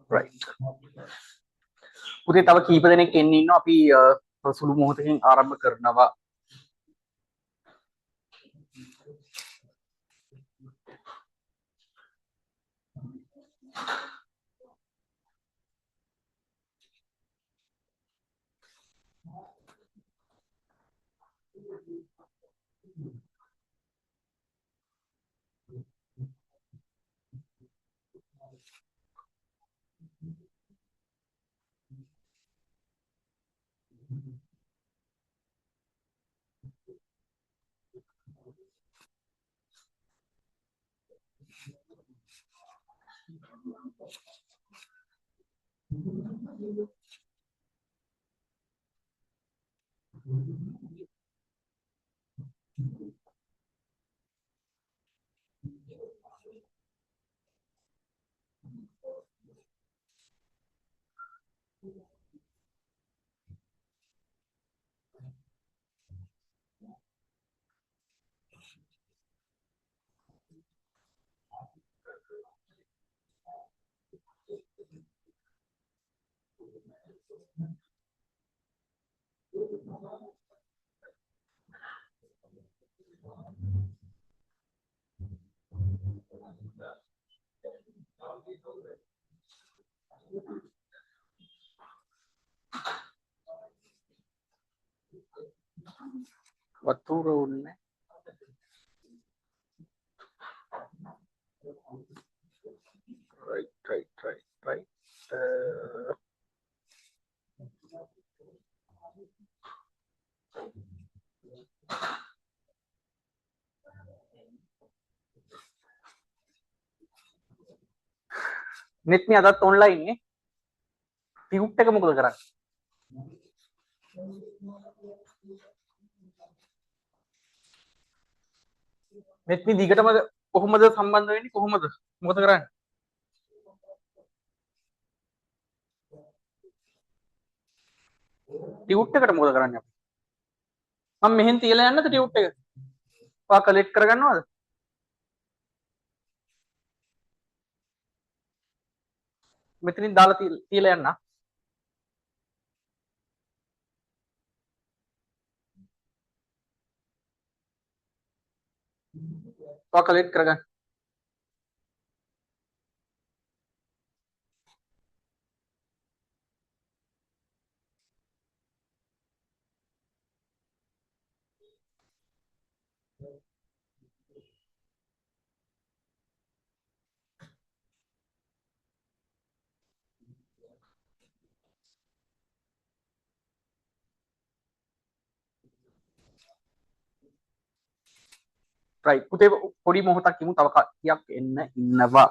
right. පුතේ තව කීප දෙනෙක් එන්න ඉන්නවා අපි සුළු මොහොතකින් ආරම්භ කරනවා. වතුර උන්නේ right. net මේ අදත් online නේ ටියුට් එක මොකද කරන්නේ net මේ දිගටම කොහොමද සම්බන්ධ වෙන්නේ කොහොමද මොකද කරන්නේ ටියුට් එකට මොකද කරන්නේ අපි මම මෙහෙන් තියලා යන්නද ටියුට් එක ඔයා කලෙක්ට් කරගන්නවද මෙතනින් දාලා තියලා යන්න ඔයා කලෙක්ට් කරගන්න right පුතේ පොඩි මොහොතක් ඉමු තව කට්ටියක් එන්න ඉන්නවා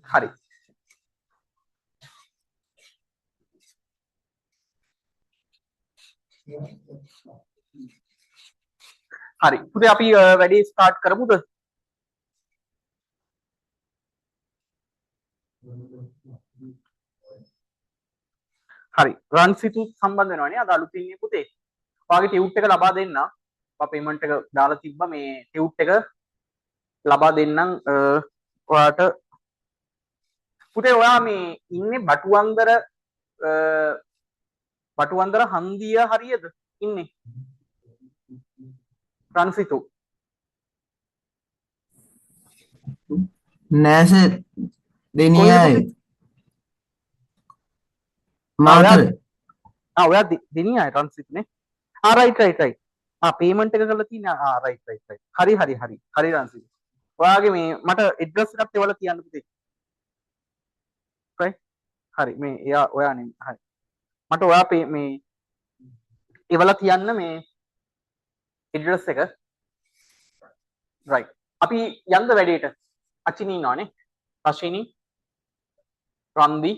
හරි හරි පුතේ අපි වැඩි ස්ටාර්ට් කරමුද? හරි රන්සිතු සම්බන්ධ වෙනවනේ අද අලුතින් ඉන්නේ පුතේ. ඔයාගේ ටියුට් එක ලබා දෙන්න. ඔයා පේමන්ට් එක දාලා තිබ්බා මේ ටියුට් එක ලබා දෙන්නම් ඔයාට. පුතේ ඔයා මේ ඉන්නේ බටුවන්දර හන්දිය හරියද ඉන්නේ? රන්සිතු නෑ සර් දෙනියයි මාතර ඔයා දෙනියයි රන්සිතුනේ. රයිට් පේමන්ට් එක කරලා තියෙන රයිට් හරි රන්සිතු. ඔයාගේ මේ මට ඇඩ්‍රස් එකක් එවලා තියන්න පුතේ. හරි මේ එයා ඔයා නෙමෙයි. හරි මට ඔයා මේ එවලා තියන්න මේ ඇඩ්‍රස් එක. රයිට් අපි යන්න වැඩේට. අචිනී ඉන්නවනේ. අචිනී රන්දි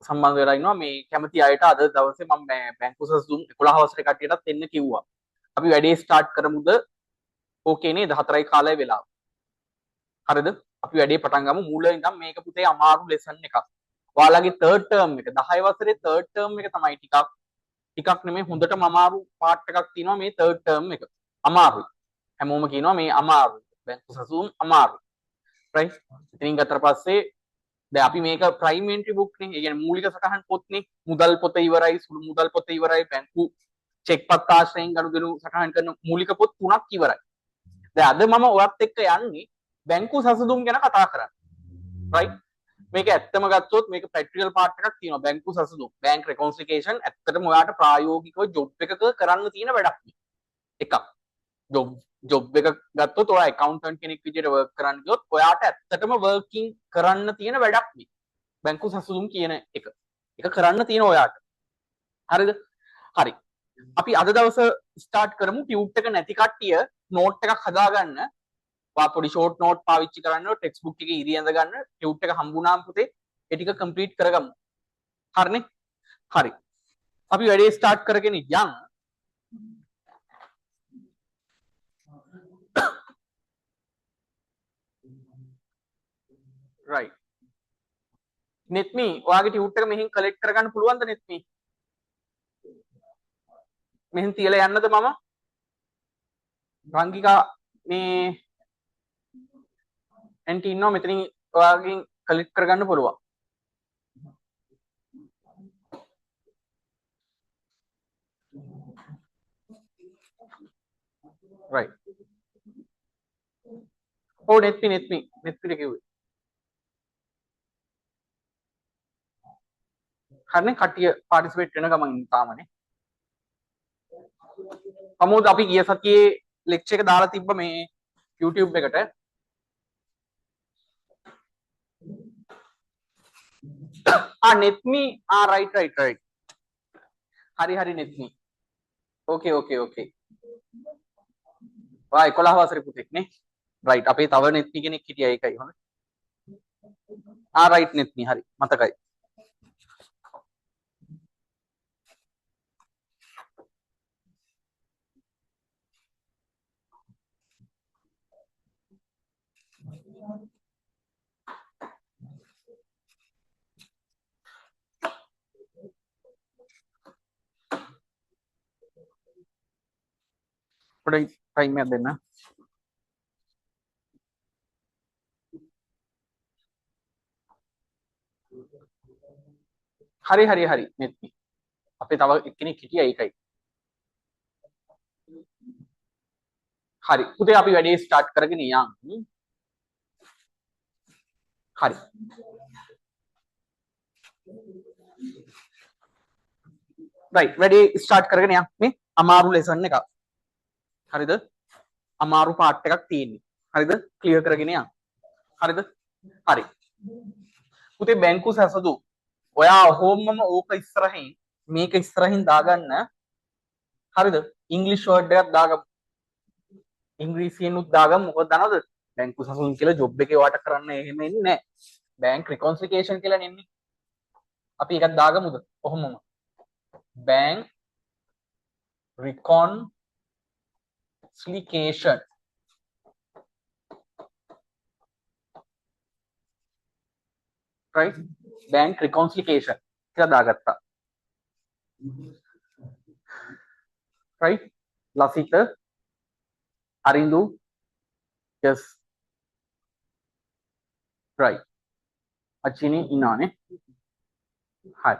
සම්බන්ධ වෙලා ඉන්නවා. මේ කැමති අයට අද දවසේ මම බැංකු සසුන් 11 වසරේ කට්ටියටත් එන්න කිව්වා. අපි වැඩේ ස්ටාර්ට් කරමුද? ඕකේ නේද? 4යි කාලය වෙලා. හරිද? අපි වැඩේ පටන් ගමු මූලික ඉඳන්. මේක පුතේ අමාරු ලෙසන් එකක්. ඔයාලගේ 3rd term එක 10 වසරේ 3rd term එක තමයි ටිකක් නෙමෙයි හොඳටම අමාරු පාර්ට් එකක් තියෙනවා මේ 3rd term එක. අමාරුයි. හැමෝම කියනවා මේ අමාරුයි. බැංකු සසුන් අමාරුයි. රයිට්? ඉතින් ගත්තට පස්සේ දැන් අපි මේක ප්‍රයිමරි බුක් නේ. ඒ කියන්නේ මූලික සටහන් පොත්නේ. මුදල් පොත ඉවරයි, සුළු මුදල් පොත ඉවරයි, බැංකු චෙක් පත් ආශ්‍රයෙන් ගනුදෙනු සටහන් කරන මූලික පොත් 3ක් ඉවරයි. දැන් අද මම ඔයත් එක්ක යන්නේ බැංකු සසුදුම් ගැන කතා කරන්න. රයිට්? මේක ඇත්තම ගත්තොත් මේක ප්‍රැක්ටිකල් පාර්ට් එකක් තියෙනවා බැංකු සසුදුම්. බැංක් රෙකොන්සිලියේෂන් ඇත්තටම ඔයාට ප්‍රායෝගිකව ජොබ් එකක කරන්න තියෙන වැඩක්. එකක්. ජොබ් එක ගත්තොත් ඔයා ඇකවුන්ටන්ට් කෙනෙක් විදිහට වර්ක් කරන්න ගියොත් ඔයාට ඇත්තටම වර්කින් කරන්න තියෙන වැඩක් නේ. බැංකු සසුදුම් කියන එක. ඒක කරන්න තියෙන ඔයාට. හරිද? හරි. අපි අද දවස ස්ටාර්ට් කරමු. ටියුට් එක නැති කට්ටිය නෝට් එකක් හදාගන්න. පොඩි ෂෝට් නෝට් පාවිච්චි කරන්න ටෙක්ස්ට් බුක් එකේ ඉරියඳ ගන්න ටියුට් එක හම්බුනාම පුතේ ඒ ටික කම්ප්ලීට් කරගමු. හරිනේ? හරි. අපි වැඩේ ස්ටාර්ට් කරගෙන යන්න. right. netme ඔයාගේ ටියුට් එක මෙහෙන් කලෙක්ට් කරගන්න පුළුවන්ද netme? මෙහෙන් තියලා යන්නද මම? රංගිකා මේ ඇන්ටි ඉන්නවා මෙතනින් ඔයාගෙන් කලෙක්ට් කරගන්න පුළුවන්. right. ඔව් netme කිව්වේ. හරිනේ කට්ටිය පාටිසිපේට් වෙන ගමන් තාමනේ. අමෝද අපි ගිය සතියේ ලෙක්චර් එක දාලා තිබ්බ මේ YouTube එකට. netme right. හරි netme. okay. වා 11 වසරේ පුතෙක් නේ. right අපේ තව netme කෙනෙක් හිටියා ඒකයි හොඳ. right netme හරි මතකයි. පොඩි ටයිම් එකක් දෙන්න. හරි netme. අපේ තව එක්කෙනෙක් හිටියා ඒකයි. හරි පුතේ අපි වැඩේ ස්ටාර්ට් කරගෙන යමු. හරි. right වැඩේ ස්ටාර්ට් කරගෙන යමු. මේ අමාරු ලෙසන් එකක්. හරිද? අමාරු පාර්ට් එකක් තියෙන්නේ. හරිද? ක්ලියර් කරගෙන යන්න. හරිද? හරි. පුතේ බැංකු සසදු. ඔයා හෝම්මම ඕක ඉස්සරහින් මේක ඉස්සරහින් දාගන්න. හරිද? ඉංග්‍රීසි වර්ඩ් එකක් දාගමු. ඉංග්‍රීසියෙන් උත් දාගමු. මොකද දන්නවද? බැංකු සසුන් කියලා ජොබ් එකේ වාට කරන්න එහෙම එන්නේ නැහැ. බැංක් රිකොන්සිලියේෂන් කියලා නෙන්නේ. අපි එකක් දාගමුද? කොහොමම? Bank reconciliation right bank reconciliation කියලා දාගත්තා right ලසිත අරිඳු yes right අචිනි ඉන්නවනේ හරි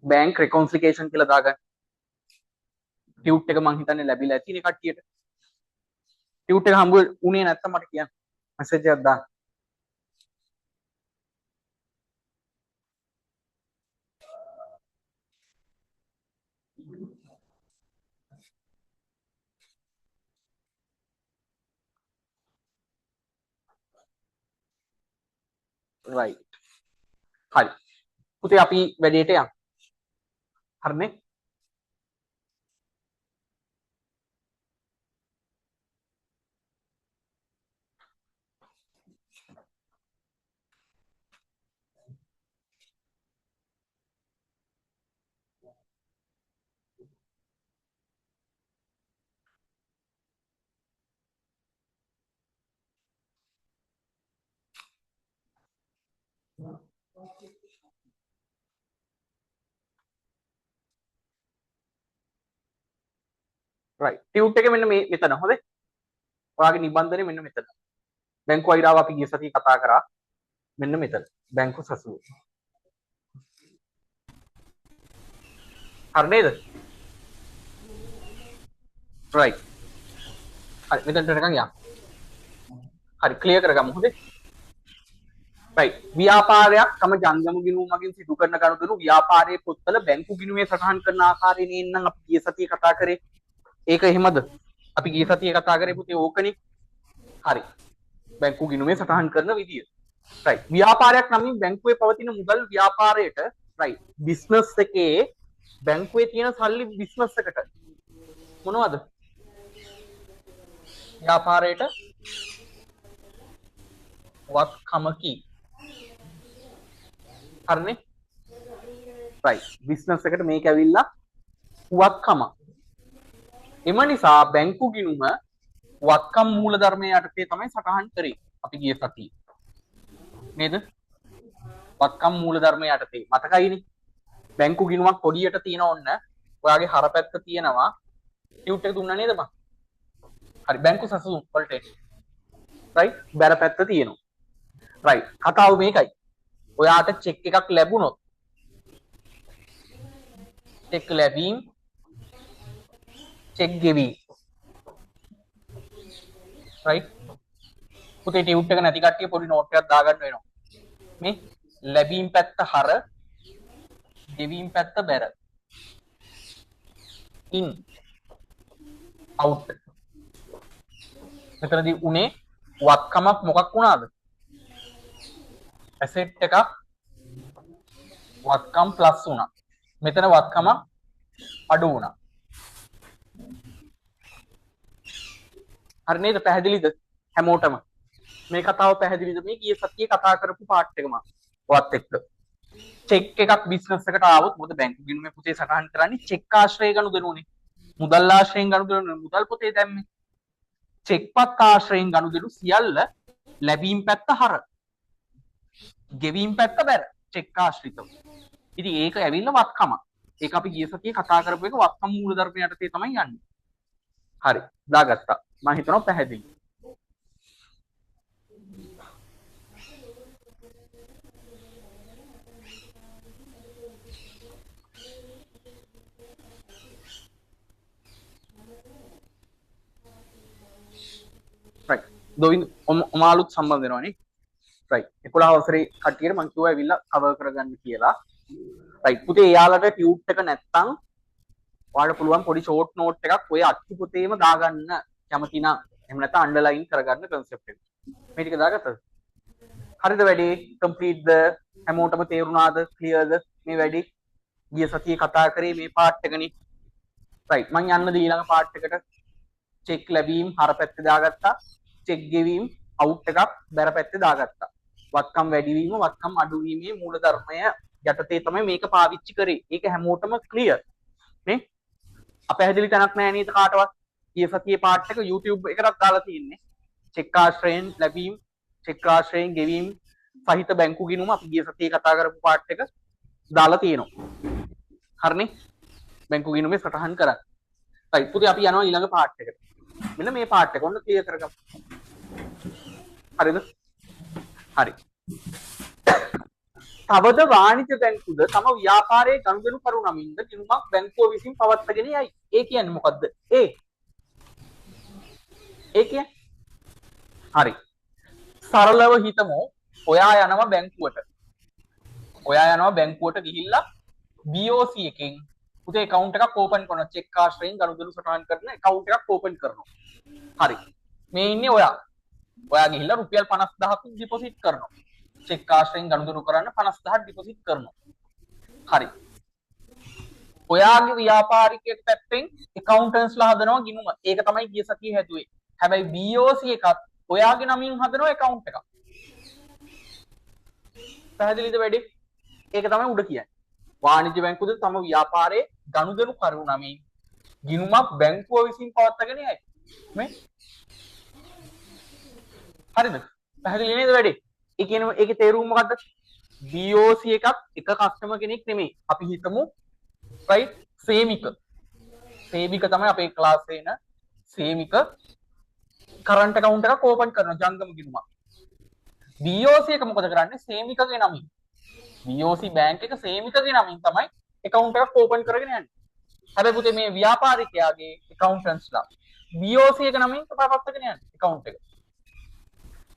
bank reconciliation කියලා දාගන්න ටියුට් එක මං හිතන්නේ ලැබිලා ඇතිනේ කට්ටියට ටියුට් එක හම්බ උනේ නැත්තම් මට කියන්න මැසේජ් එකක් දාන්න right හරි පුතේ අපි වැඩේට යමු හරිනේ right ටියුට් එක මෙන්න මේ මෙතන හොඳේ ඔයාගේ නිබන්ධනේ මෙන්න මෙතන බැංකු අයිරාව අපි ගිය සතියේ කතා කරා මෙන්න මෙතන බැංකු සසුව හරි නේද right හරි මෙතනට නිකන් යන්න හරි ක්ලියර් කරගමු හොඳේ right ව්‍යාපාරයක් තම ජංගම ගිණුම මගින් සිදු කරන ගනුදෙනු ව්‍යාපාරයේ පොත්වල බැංකු ගිණුමේ සටහන් කරන ආකාරයෙන් එන්නම් අපි ගිය සතියේ කතා කරේ ඒක එහෙමද අපි ගිය සතියේ කතා කරේ පුතේ ඕකනේ හරි බැංකු ගිණුමේ සටහන් කරන විදිය right ව්‍යාපාරයක් නම් බැංකුවේ පවතින මුදල් ව්‍යාපාරයට right බිස්නස් එකේ බැංකුවේ තියෙන සල්ලි බිස්නස් එකට මොනවද ව්‍යාපාරයට වත්කමකි හරිනේ right බිස්නස් එකට මේක ඇවිල්ලා වත්කම එම නිසා බැංකු ගිණුම වත්කම් මූලධර්මයේ යටතේ තමයි සටහන් කරේ අපි ගිය සතියේ නේද වත්කම් මූලධර්මයේ යටතේ මතකයිනේ බැංකු ගිණුමක් පොඩියට තියෙන ඕන්න ඔයාගේ හරපැත්ත තියෙනවා ටියුට් එක දුන්නා නේද බං හරි බැංකු සසුන් වලට right බැර පැත්ත තියෙනවා right කතාව මේකයි ඔයාට චෙක් එකක් ලැබුණොත් චෙක් ලැබීම් චෙක් ගෙවීම් right පුතේ ටියුට් එක නැති කට්ටිය පොඩි නෝට් එකක් දාගන්න වෙනවා මේ ලැබීම් පැත්ත හර ගෙවීම් පැත්ත බැර in out මෙතනදී උනේ වත්කමක් මොකක් වුණාද ඇසෙට් එකක් වත්කම් ප්ලස් වුණා මෙතන වත්කම අඩු වුණා හරි නේද පැහැදිලිද හැමෝටම මේ කතාව පැහැදිලිද මේ ගිය සතියේ කතා කරපු පාර්ට් එකම වත් එක්ක චෙක් එකක් බිස්නස් එකට ආවොත් මොකද බැංකු ගිණුමේ පුතේ සටහන් කරන්නේ චෙක් ආශ්‍රය ගනුදෙනුනේ මුදල් ආශ්‍රයෙන් ගනුදෙනු මුදල් පොතේ දැම්මේ චෙක් පත් ආශ්‍රයෙන් ගනුදෙනු සියල්ල ලැබීම් පැත්ත හර ගෙවීම් පැත්ත බැර චෙක් ආශ්‍රිතව ඉතින් ඒක ඇවිල්ලා වත්කම ඒක අපි ගිය සතියේ කතා කරපු එක වත්කම් මූලධර්ම යටතේ තමයි යන්නේ හරි දාගත්තා මම හිතනවා පැහැදිලි right දොයින් ඔමාලුත් සම්බන්ධ වෙනවනේ right 11 වසරේ කට්ටියට මම කිව්වා ඇවිල්ලා කවර් කරගන්න කියලා right පුතේ එයාලට ටියුට් එක නැත්තම් ඔයාලට පුළුවන් පොඩි ෂෝට් නෝට් එකක් ඔය අච්චු පොතේම දාගන්න කැමති නම් එහෙම නැත්නම් අන්ඩර්ලයින් කරගන්න concept එක මේ ටික දාගත්තද හරිද වැඩේ complete ද හැමෝටම තේරුණාද clear ද මේ වැඩේ ගිය සතියේ කතා කරේ මේ පාර්ට් එකනේ right මම යන්නද ඊළඟ පාර්ට් එකට චෙක් ලැබීම් හර පැත්තේ දාගත්තා චෙක් ගෙවීම් අවුට් එකක් බැර පැත්තේ දාගත්තා වත්කම් වැඩිවීම වත්කම් අඩුවීමේ මූලධර්මය යටතේ තමයි මේක පාවිච්චි කරේ ඒක හැමෝටම ක්ලියර් නේ අපැහැදිලි තැනක් නැහැ නේද කාටවත්? ඊයේ සතියේ පාර්ට් එක YouTube එකටත් දාලා තියෙන්නේ. චෙක් ආශ්‍රයෙන් ලැබීම්, චෙක් ආශ්‍රයෙන් ගෙවීම් සහිත බැංකු ගිණුම අපි ගිය සතියේ කතා කරපු පාර්ට් එක දාලා තියෙනවා. හරිනේ? බැංකු ගිණුමේ සටහන් කරන්න. right පුතේ අපි යනවා ඊළඟ පාර්ට් එකට. මෙන්න මේ පාර්ට් එක ඔන්න ක්ලියර් කරගමු. හරිද? හරි. තවද වාණිජ බැංකුද තම ව්‍යාපාරයේ ගනුදෙනු කරු නමින්ද ගිණුමක් බැංකුව විසින් පවත්වාගෙන යයි. ඒ කියන්නේ මොකද්ද? ඒ කියන්නේ හරි. සරලව හිතමු ඔයා යනවා බැංකුවට. ඔයා යනවා බැංකුවට ගිහිල්ලා BOC එකෙන් පුතේ account එකක් open කරනවා. චෙක් ආශ්‍රයෙන් ගනුදෙනු සටහන් කරන account එකක් open කරනවා. හරි. මේ ඉන්නේ ඔයා. ඔයා ගිහිල්ලා රුපියල් 50000ක් ඩිපොසිට් කරනවා. චෙක් ආශ්‍රයෙන් ගනුදෙනු කරන්න 50000ක් ඩිපොසිට් කරනවා. හරි. ඔයාගේ ව්‍යාපාරිකයෙක් පැත්තෙන් accountants ලා හදනවා ගිණුම. ඒක තමයි ගිය සතියේ හැදුවේ. හැබැයි BOC එකත් ඔයාගේ නමින් හදනවා account එකක්. පැහැදිලිද වැඩි? ඒක තමයි උඩ කියන්නේ. වාණිජ්‍ය බැංකුවද තම ව්‍යාපාරයේ ගනුදෙනු කරු නමින් ගිණුමක් බැංකුව විසින් පවත්වාගෙන යයි. මේ හරිද? පැහැදිලි නේද වැඩි? ඒ කියන්නේ ඒකේ තේරුම මොකද්ද? BOC එකක් එක කස්ටමර් කෙනෙක් නෙමෙයි. අපි හිතමු right සේමික. සේමික තමයි අපේ ක්ලාස් එකේ ඉන්න සේමික කරන්ට් account එකක් ඕපන් කරනවා ජංගම ගිණුමක්. BOC එක මොකද කරන්නේ? සේමිකගේ නමින්. BOC බැංක් එක සේමිකගේ නමින් තමයි account එකක් ඕපන් කරගෙන යන්නේ. හැබැයි පුතේ මේ ව්‍යාපාරිකයාගේ accountants-ලා BOC එක නමින් තමයි පවත්වාගෙන යන්නේ account එක.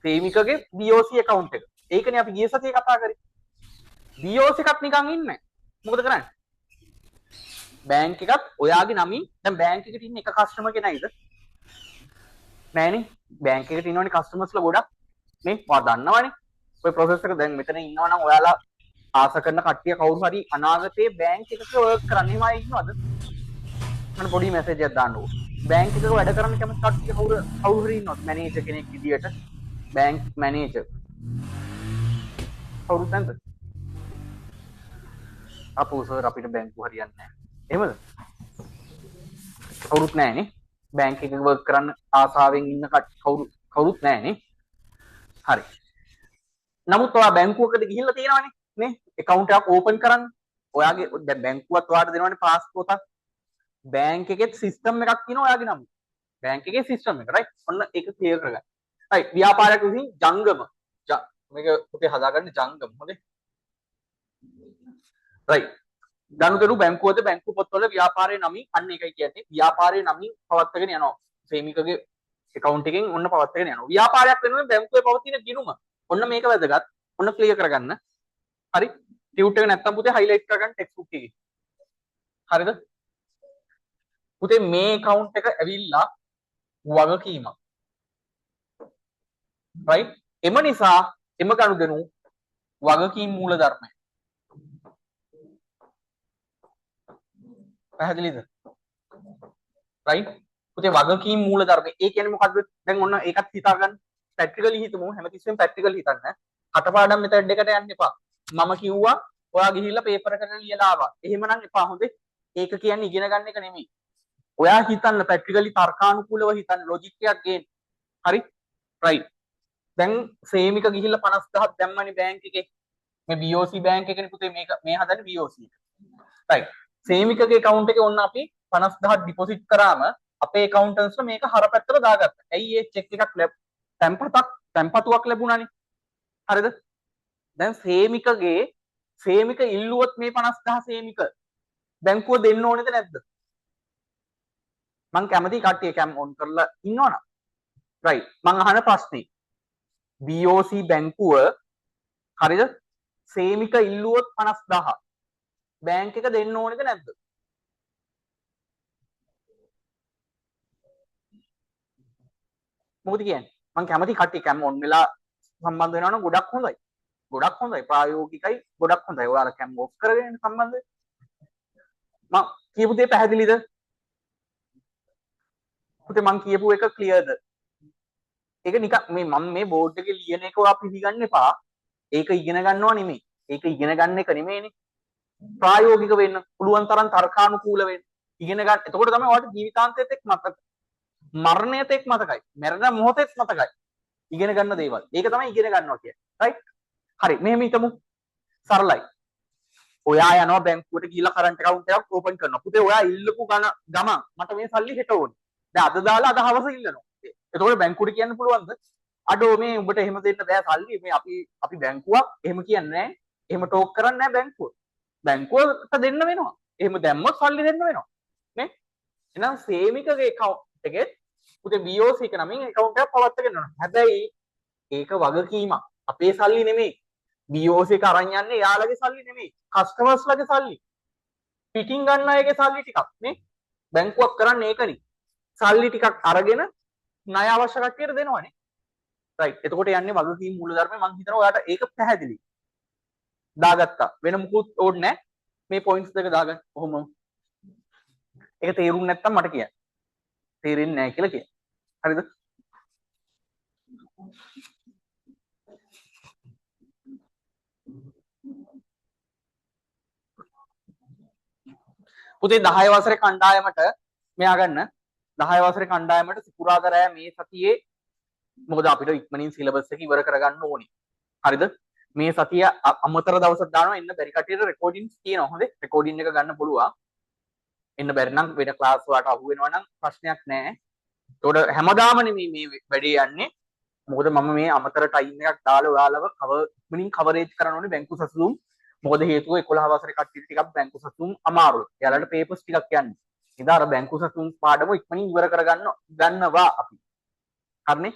සේමිකගේ BOC account එක. ඒකනේ අපි ගිය සතියේ කතා කරේ. BOC එකක් නිකන් ඉන්නේ. මොකද කරන්නේ? බැංක් එකත් ඔයාගේ නමින් දැන් බැංක් එකට ඉන්න එක කස්ටමර් කෙනෙක්ද? නෑනේ. බැංක් එකට ඉන්නවනේ කස්ටමර්ස්ලා ගොඩක්. මේ ඔයා දන්නවනේ. ඔය process එක දැන් මෙතන ඉන්නවා නම් ඔයාලා ආස කරන කට්ටිය කවුරු හරි අනාගතයේ බැංක් එකක වර්ක් කරන්න එහෙම අය ඉන්නවද? මම පොඩි මැසේජ් එකක් දාන්න ඕන. බැංක් එකක වැඩ කරන්න කැමති කට්ටිය කවුරු හරි ඉන්නවද? මැනේජර් කෙනෙක් විදියට බැංක් මැනේජර්. කවුරුත් නැද්ද? අපෝ සර් අපිට බැංකුව හරියන්නේ නැහැ. එහෙමද? කවුරුත් නැහැනේ. බැංක් එකක වර්ක් කරන්න ආසාවෙන් ඉන්න කවුරුත් නැහැනේ. හරි. නමුත් ඔයා බැංකුවකට ගිහිල්ලා තියෙනවනේ නේ? account එකක් open කරන්න. ඔයාගේ දැන් බැංකුවත් ඔයාලට දෙනවනේ පාස්පෝර්ට්. බැංක් එකේ සිස්ටම් එකක් තියෙනවා ඔයාගේ නම. බැංක් එකේ සිස්ටම් එක right. ඔන්න ඒක ක්ලියර් කරගන්න. right. ව්‍යාපාරයක් විසින් ජංගම. මේක පුතේ හදාගන්න ජංගම. හොඳේ. right. ගනුදෙනු බැංකුවද බැංකු පොත්වල ව්‍යාපාරයේ නමින් අන්න ඒකයි කියන්නේ. ව්‍යාපාරයේ නමින් පවත්වාගෙන යනවා. සේමිකගේ account එකෙන් ඔන්න පවත්වාගෙන යනවා. ව්‍යාපාරයක් වෙනුවෙන් බැංකුවේ පවතින ගිණුම. ඔන්න මේක වැදගත්. ඔන්න ක්ලියර් කරගන්න. හරි. ටියුට් එක නැත්තම් පුතේ highlight කරගන්න ටෙක්ස්ට් බුක් එකේ. හරිද? පුතේ මේ account එක ඇවිල්ලා වගකීමක්. right? එම නිසා එම ගනුදෙනු වගකීම් මූලධර්මය. පැහැදිලිද? right? පුතේ වගකීම් මූලධර්මය. ඒ කියන්නේ මොකද්ද? දැන් ඔන්න ඒකත් හිතා ගන්න. ප්‍රැක්ටිකලි හිතමු. හැමතිස්සෙම ප්‍රැක්ටිකලි හිතන්න. කටපාඩම් මෙතඩ් එකට යන්න එපා. මම කිව්වා ඔයා ගිහිල්ලා පේපර් එකට ලියලා ආවා. එහෙමනම් එපා හොඳේ. ඒක කියන්නේ ඉගෙන ගන්න එක නෙමෙයි. ඔයා හිතන්න ප්‍රැක්ටිකලි තර්කානුකූලව හිතන්න ලොජික් එකක් ගේන්න. හරි? right. දැන් සේමික ගිහිල්ලා 50000ක් දැම්මනේ බැංක් එකේ. මේ BOC බැංක් එකනේ පුතේ මේක මේ හදන්නේ BOC එක. right. සේමිකගේ account එකේ ඔන්න අපි 50000ක් ඩිපොසිට් කරාම අපේ accountants මේක හරපැත්තට දාගත්තා. ඇයි ඒ චෙක් එකක් තැන්පතුවක් ලැබුණානේ. හරිද? දැන් සේමික ඉල්ලුවොත් මේ 50000 සේමික බැංකුව දෙන්න ඕනේද නැද්ද? මං කැමති කට්ටිය කැම් ඔන් කරලා ඉන්නවනම්. right. මං අහන ප්‍රශ්නේ BOC බැංකුව හරිද? සේමික ඉල්ලුවොත් 50000 බැංක් එක දෙන්න ඕනේද නැද්ද? මොකද කියන්නේ? මං කැමති කට්ටිය කැම් ඔන් වෙලා සම්බන්ධ වෙනවා නම් ගොඩක් හොඳයි. ගොඩක් හොඳයි. ප්‍රායෝගිකයි ගොඩක් හොඳයි. ඔයාලා කැම් ඔෆ් කරගෙන සම්බන්ධ වෙන්න. මං කියපු දේ පැහැදිලිද? පුතේ මං කියපු එක ක්ලියර්ද? ඒක නිකන් මම මේ බෝඩ් එකේ ලියන එක ඔයා පිළිගන්න එපා. ඒක ඉගෙන ගන්නව නෙමෙයි. ඒක ඉගෙන ගන්න එක නෙමෙයිනේ. ප්‍රායෝගික වෙන්න පුළුවන් තරම් තර්කානුකූල වෙන්න. ඉගෙන ගන්න. එතකොට තමයි ඔයාලට ජීවිතාන්තයේත් එක් මතක. මරණයත් එක් මතකයි. මරණ මොහොතෙත් මතකයි. ඉගෙන ගන්න දේවල්. ඒක තමයි ඉගෙන ගන්නවා කියන්නේ. රයිට්? හරි. මෙහෙම හිතමු. සරලයි. ඔයා යනවා බැංකුවට ගිහලා කරන්ට් account එකක් ඕපන් කරනවා. පුතේ ඔයා ඉල්ලපු ගමන් මට මේ සල්ලි හෙට ඕනේ. දැන් අද දාලා අද හවස ඉල්ලනවා. එතකොට බැංකුවට කියන්න පුළුවන්ද? අඩෝ මේ උඹට එහෙම දෙන්න බෑ සල්ලි. මේ අපි බැංකුවක් එහෙම කියන්නේ නැහැ. එහෙම ටෝක් කරන්නේ නැහැ බැංකුව. බැංකුවට දෙන්න වෙනවා. එහෙම දැම්මොත් සල්ලි දෙන්න වෙනවා. නේ? එහෙනම් සේමිකගේ account එකේ පුතේ BOC එක නමින් account එකක් පවත්වාගෙන යනවා. හැබැයි ඒක වගකීමක්. අපේ සල්ලි නෙමෙයි. BOC එක අරන් යන්නේ යාළගේ සල්ලි නෙමෙයි. කස්ටමර්ස්ලගේ සල්ලි. පිටින් ගන්න අයගේ සල්ලි ටිකක් නේ. බැංකුවක් කරන්නේ ඒකනේ. සල්ලි ටිකක් අරගෙන ණය අවශ්‍ය කට්ටියට දෙනවනේ. රයිට්. එතකොට යන්නේ වගකීම් මූලධර්මය. මම හිතනවා ඔයාලට ඒක පැහැදිලි. දාගත්තා. වෙන මුකුත් ඕනේ නැහැ. මේ පොයින්ට්ස් දෙක දාගන්න. කොහොම. ඒක තේරුම් නැත්තම් මට කියන්න. තේරෙන්නේ නැහැ කියලා කියන්න. හරිද? පුතේ 10 වසරේ කණ්ඩායමට මෙයා ගන්න 10 වසරේ කණ්ඩායමට සිකුරාදා රෑ මේ සතියේ මොකද අපිට ඉක්මනින් සිලබස් එක ඉවර කරගන්න ඕනේ. හරිද? මේ සතිය අමතර දවසක් දානවා එන්න බැරි කටියට රෙකෝඩින්ග්ස් තියෙනවා. හොඳේ. රෙකෝඩින් එක ගන්න පුළුවන්. එන්න බැරි නම් වෙන ක්ලාස් වලට අහු වෙනවා නම් ප්‍රශ්නයක් නැහැ. ඒකට හැමදාම නෙමෙයි මේ වැඩේ යන්නේ. මොකද මම මේ අමතර ටයිම් එකක් දාලා ඔයාලව ඉක්මනින් කවරේජ් කරන්න ඕනේ බැංකු සසුම්. මොකද හේතුව 11 වසරේ කට්ටියට ටිකක් බැංකු සතුම් අමාරුයි. එයාලට පේපර්ස් ටිකක් යන්නේ. ඉතින් අර බැංකු සතුම් පාඩම ඉක්මනින් ඉවර ගන්නවා අපි. හරිනේ?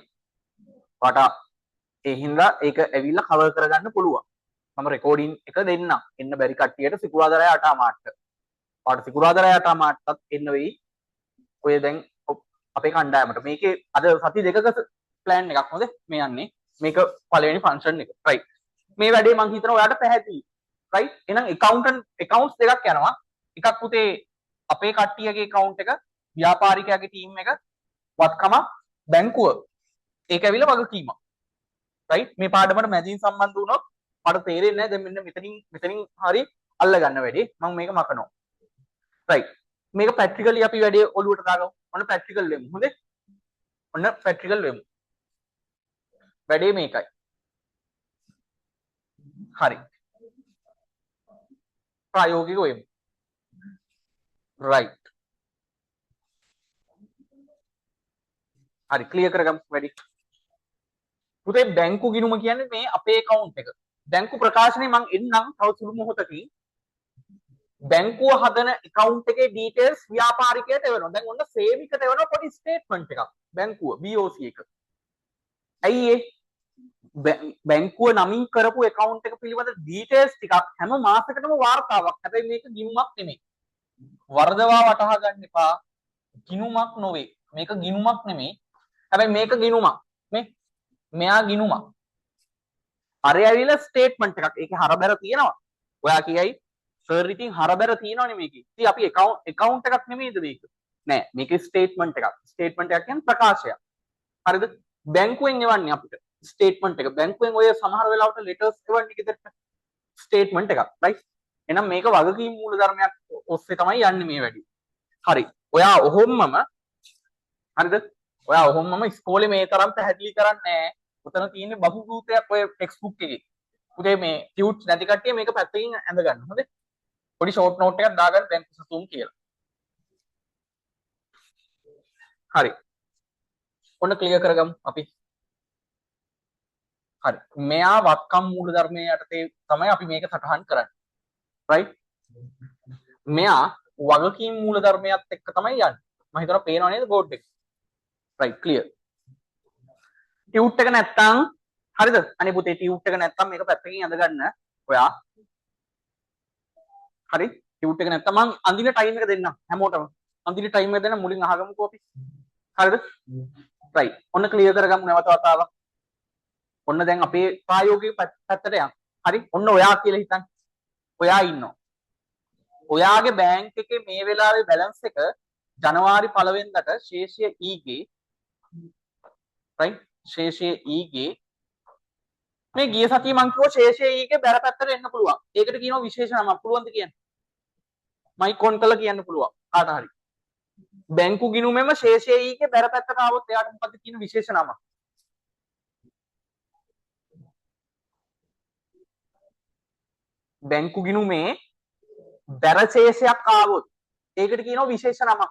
වට ඒ හින්දා ඒක ඇවිල්ලා කවර් කරගන්න පුළුවන්. මම රෙකෝඩින් එක දෙන්නම්. එන්න බැරි කට්ටියට සිකුරාදා රෑ 8 මාට්ට. වට සිකුරාදා රෑ 8 මාට්ටත් එන්න වෙයි. ඔය දැන් අපේ කණ්ඩායමට මේකේ අද සති දෙකක ප්ලෑන් එකක් හොඳේ. මේ යන්නේ. මේක පළවෙනි ෆන්ක්ෂන් එක. රයිට්. මේ වැඩේ මම හිතනවා ඔයාලට පැහැදිලි. right එහෙනම් accounts දෙකක් යනවා එකක් පුතේ අපේ කට්ටියගේ account එක ව්‍යාපාරිකයාගේ team එක වත්කම බැංකුව ඒක ඇවිල්ලා වගකීමක් right මේ පාඩමට මැදින් සම්බන්ධ වුණොත් මට තේරෙන්නේ නැහැ දැන් මෙන්න මෙතනින් හරි අල්ල ගන්න වැඩේ මම මේක මකනවා right මේක practically අපි වැඩේ ඔලුවට දාගමු ඔන්න practical වෙමු හොඳේ ඔන්න practical වෙමු වැඩේ මේකයි හරි ප්‍රායෝගික වෙමු right හරි ක්ලියර් කරගමු වැඩි පුතේ බැංකු ගිණුම කියන්නේ මේ අපේ account එක බැංකු ප්‍රකාශනයේ මම එන්නම් තව සුළු මොහොතකින් බැංකුව හදන account එකේ details ව්‍යාපාරිකයට එවනවා දැන් ඔන්න සේවිකට එවනවා පොඩි statement එකක් බැංකුව BOC එක ඇයි ඒ බැංකුව නමින් කරපු account එක පිළිබඳ details ටිකක් හැම මාසයකටම වාර්තාවක්. හැබැයි මේක ගිණුමක් නෙමෙයි. වරදවා වටහා ගන්න එපා. ගිණුමක් නොවේ. මේක ගිණුමක් නෙමෙයි. හැබැයි මේක ගිණුමක්. මේ මෙයා ගිණුමක්. අර ඇවිල්ලා statement එකක්. ඒකේ හරබැර තියෙනවා. ඔයා කියයි සර් ඉතින් හරබැර තියෙනවනේ මේකේ. ඉතින් අපි account එකක් නෙමෙයිද මේක? නෑ මේකේ statement එකක්. statement එකක් කියන්නේ ප්‍රකාශයක්. හරිද? බැංකුවෙන් එවන්නේ අපිට. ස්ටේට්මන්ට් එක බැංකුවෙන් ඔය සමහර වෙලාවට ලෙටර්ස් එවන්නේ ගෙදරට ස්ටේට්මන්ට් එකක් රයිට් එහෙනම් මේක වගකීම් මූලධර්මයක් ඔස්සේ තමයි යන්නේ මේ වැඩි හරි ඔයා ඔහොම්මම හරිද ඔයා ඔහොම්මම ඉස්කෝලේ මේ තරම් පැහැදිලි කරන්නේ නැහැ උතන තියෙන්නේ බහුභූතයක් ඔය ටෙක්ස්ට් බුක් එකේ පුතේ මේ ටියුට්ස් නැති කට්ටිය මේක පැත්තකින් ඇඳ ගන්න හොඳේ පොඩි ෂෝට් නෝට් එකක් දාගන්න බැංකු සතුම් කියලා හරි ඔන්න ක්ලියර් කරගමු අපි හරි මෙයා වත්කම් මූලධර්මයේ යටතේ තමයි අපි මේක සටහන් කරන්නේ right මෙයා වගකීම් මූලධර්මයත් එක්ක තමයි යන්නේ මම හිතනවා පේනව නේද බෝඩ් එක right clear ටියුට් එක නැත්තම් හරිද අනේ පුතේ ටියුට් එක නැත්තම් මේක පැත්තකින් අඳ ගන්න ඔයා හරි ටියුට් එක නැත්තම් මං අඳින ටයිම් එක දෙන්නම් හැමෝටම අඳින ටයිම් එක දෙන්න මුලින් අහගමුකෝ අපි හරිද right ඔන්න ක්ලියර් කරගමු නැවත වතාවක් ඔන්න දැන් අපේ ප්‍රායෝගික පැත්තට යන්න. හරි? ඔන්න ඔයා කියලා හිතන්න. ඔයා ඉන්නවා. ඔයාගේ බැංක් එකේ මේ වෙලාවේ බැලන්ස් එක ජනවාරි 1 වෙනිදාට ශේෂය E ගේ right? ශේෂය E ගේ මේ ගිය සතියේ මං කිව්වා ශේෂය E ගේ බැර පැත්තට එන්න පුළුවන්. ඒකට කියනවා විශේෂ නමක්. පුළුවන්ද කියන්න? මයික් ඔන් කරලා කියන්න පුළුවන්. කාට හරි. බැංකු ගිණුමෙම ශේෂයේ ඊගේ බැර පැත්තට ආවොත් එයාට මොකද්ද කියන විශේෂ නම? බැංකු ගිණුමේ බැර ශේෂයක් ආවොත් ඒකට කියනවා විශේෂ නමක්.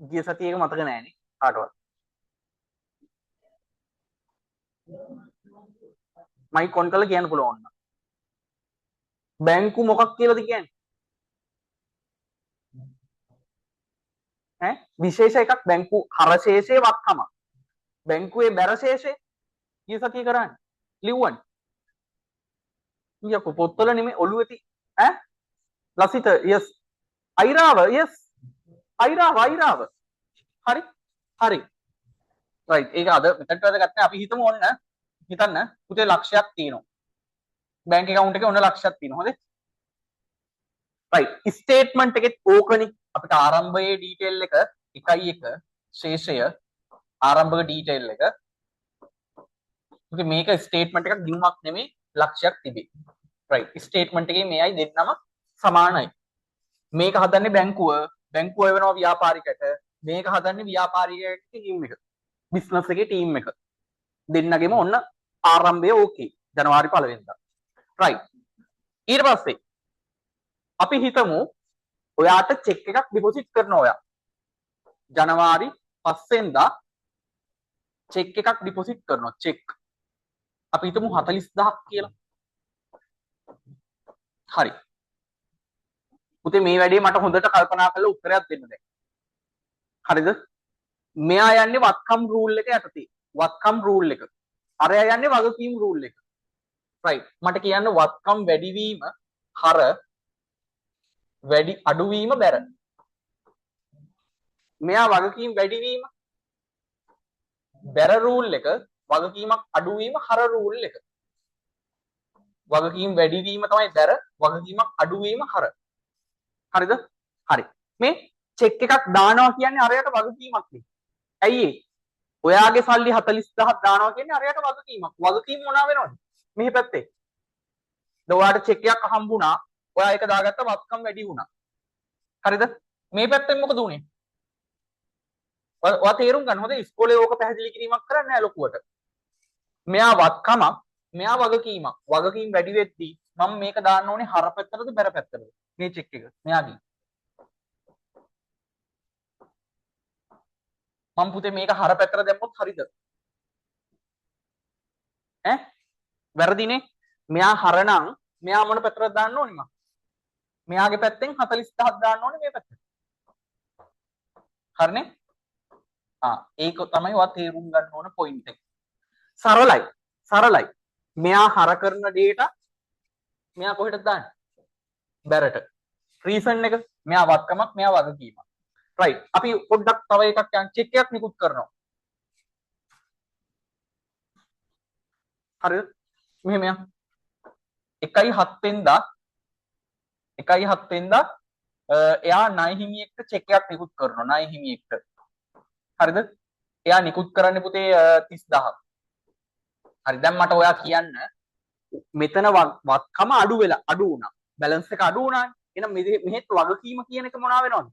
ගිය සතියේ එක මතක නෑනේ කාටවත්. මයික් ඔන් කරලා කියන්න පුළුවන් නම්. බැංකු මොකක් කියලාද කියන්නේ? ඈ විශේෂ එකක් බැංකු හරශේෂයේ වත්කම. බැංකුවේ බැරශේෂය ගිය සතියේ කරන්නේ. ලිව්වනේ. ඊයක පොත්වල නෙමෙයි ඔළුවේ ති ඈ ලසිත yes අයිරාව yes අයිරාව හරි හරි right ඒක අද මෙතනට වැදගත් නැහැ. අපි හිතමු ඔන්න හිතන්න පුතේ ලක්ෂයක් තියෙනවා. බැංක් account එකේ ඔන්න ලක්ෂයක් තියෙනවා. හොඳේ right ස්ටේට්මන්ට් එකෙත් ඕකනේ අපිට ආරම්භයේ ඩීටේල් එක 1 ශේෂය ආරම්භක ඩීටේල් එක. මේක ස්ටේට්මන්ට් එකක් ගිණුමක් නෙමෙයි ලක්ෂයක් තිබේ. right ස්ටේට්මන්ට් එකේ මේයි දෙන්නම සමානයි. මේක හදන්නේ බැංකුව වෙනවා ව්‍යාපාරිකයට. මේක හදන්නේ ව්‍යාපාරිකයෙක්ගේ ටීම් එක. බිස්නස් එකේ ටීම් එක. දෙන්නගෙම ඔන්න ආරම්භය ඕකේ. ජනවාරි 1 වෙනිදා. right ඊට පස්සේ අපි හිතමු ඔයාට චෙක් එකක් ඩිපොසිට් කරනවා ඔයා. ජනවාරි 5 වෙනිදා චෙක් එකක් ඩිපොසිට් කරනවා චෙක්. අපි හිතමු 40000ක් කියලා. හරි. පුතේ මේ වැඩේ මට හොඳට කල්පනා කරලා උත්තරයක් දෙන්න දැන්. හරිද? මෙයා යන්නේ වත්කම් රූල් එක යටතේ. වත්කම් රූල් එක. අරයා යන්නේ වගකීම් රූල් එක. right. මට කියන්න වත්කම් වැඩිවීම හර වැඩි අඩුවීම බැර. මෙයා වගකීම් වැඩිවීම බැර රූල් එක වගකීමක් අඩුවීම හර රූල් එක. වගකීම් වැඩිවීම තමයි බැර වගකීමක් අඩුවීම හර. හරිද? හරි. මේ චෙක් එකක් දානවා කියන්නේ අරයට වගකීමක් නේ. ඇයි ඒ? ඔයාගේ සල්ලි 40000ක් දානවා කියන්නේ අරයට වගකීමක්. වගකීම මොනවා වෙනවද? මෙහි පැත්තේ. ඔයාට චෙක් එකක් හම්බුණා. ඔයා ඒක දාගත්ත වත්කම් වැඩි වුණා. හරිද? මේ පැත්තෙන් මොකද උනේ? ඔයා තේරුම් ගන්න හොඳ ඉස්කෝලේ ඕක පැහැදිලි කිරීමක් කරන්නේ නැහැ ලොකුවට. මෙයා වත්කමක්, මෙයා වගකීමක්. වගකීම් වැඩි වෙද්දී මම මේක දාන්න ඕනේ හර පැත්තටද බැර පැත්තටද? මේ චෙක් එක. මෙයාගේ. මම පුතේ මේක හර පැත්තට දැම්මොත් හරිද? ඈ? වැරදිනේ. මෙයා හරනම් මෙයා මොන පැත්තටද දාන්න ඕනේ මම? මෙයාගේ පැත්තෙන් 40000ක් දාන්න ඕනේ මේ පැත්තට. හරිනේ? ඒක තමයි ඔයා තේරුම් ගන්න ඕන පොයින්ට් එක. සරලයි. සරලයි. මෙයා හර කරන data මෙයා කොහෙටද දාන්නේ? බැරට. රීසන් එක මෙයා වත්කමක් මෙයා වගකීමක්. right. අපි පොඩ්ඩක් තව එකක් යන් චෙක් එකක් නිකුත් කරනවා. හරිද? මෙහෙම යන්. 1/7 වෙනිදා එයා ණය හිමියෙක්ට චෙක් එකක් නිකුත් කරනවා ණය හිමියෙක්ට. හරිද? එයා නිකුත් කරන්නේ පුතේ 30000ක්. හරි දැන් මට ඔයා කියන්න මෙතන වත්කම අඩු වුණා. බැලන්ස් එක අඩු වුණානේ. එහෙනම් මෙහෙත් වගකීම කියන එක මොනවා වෙනවද?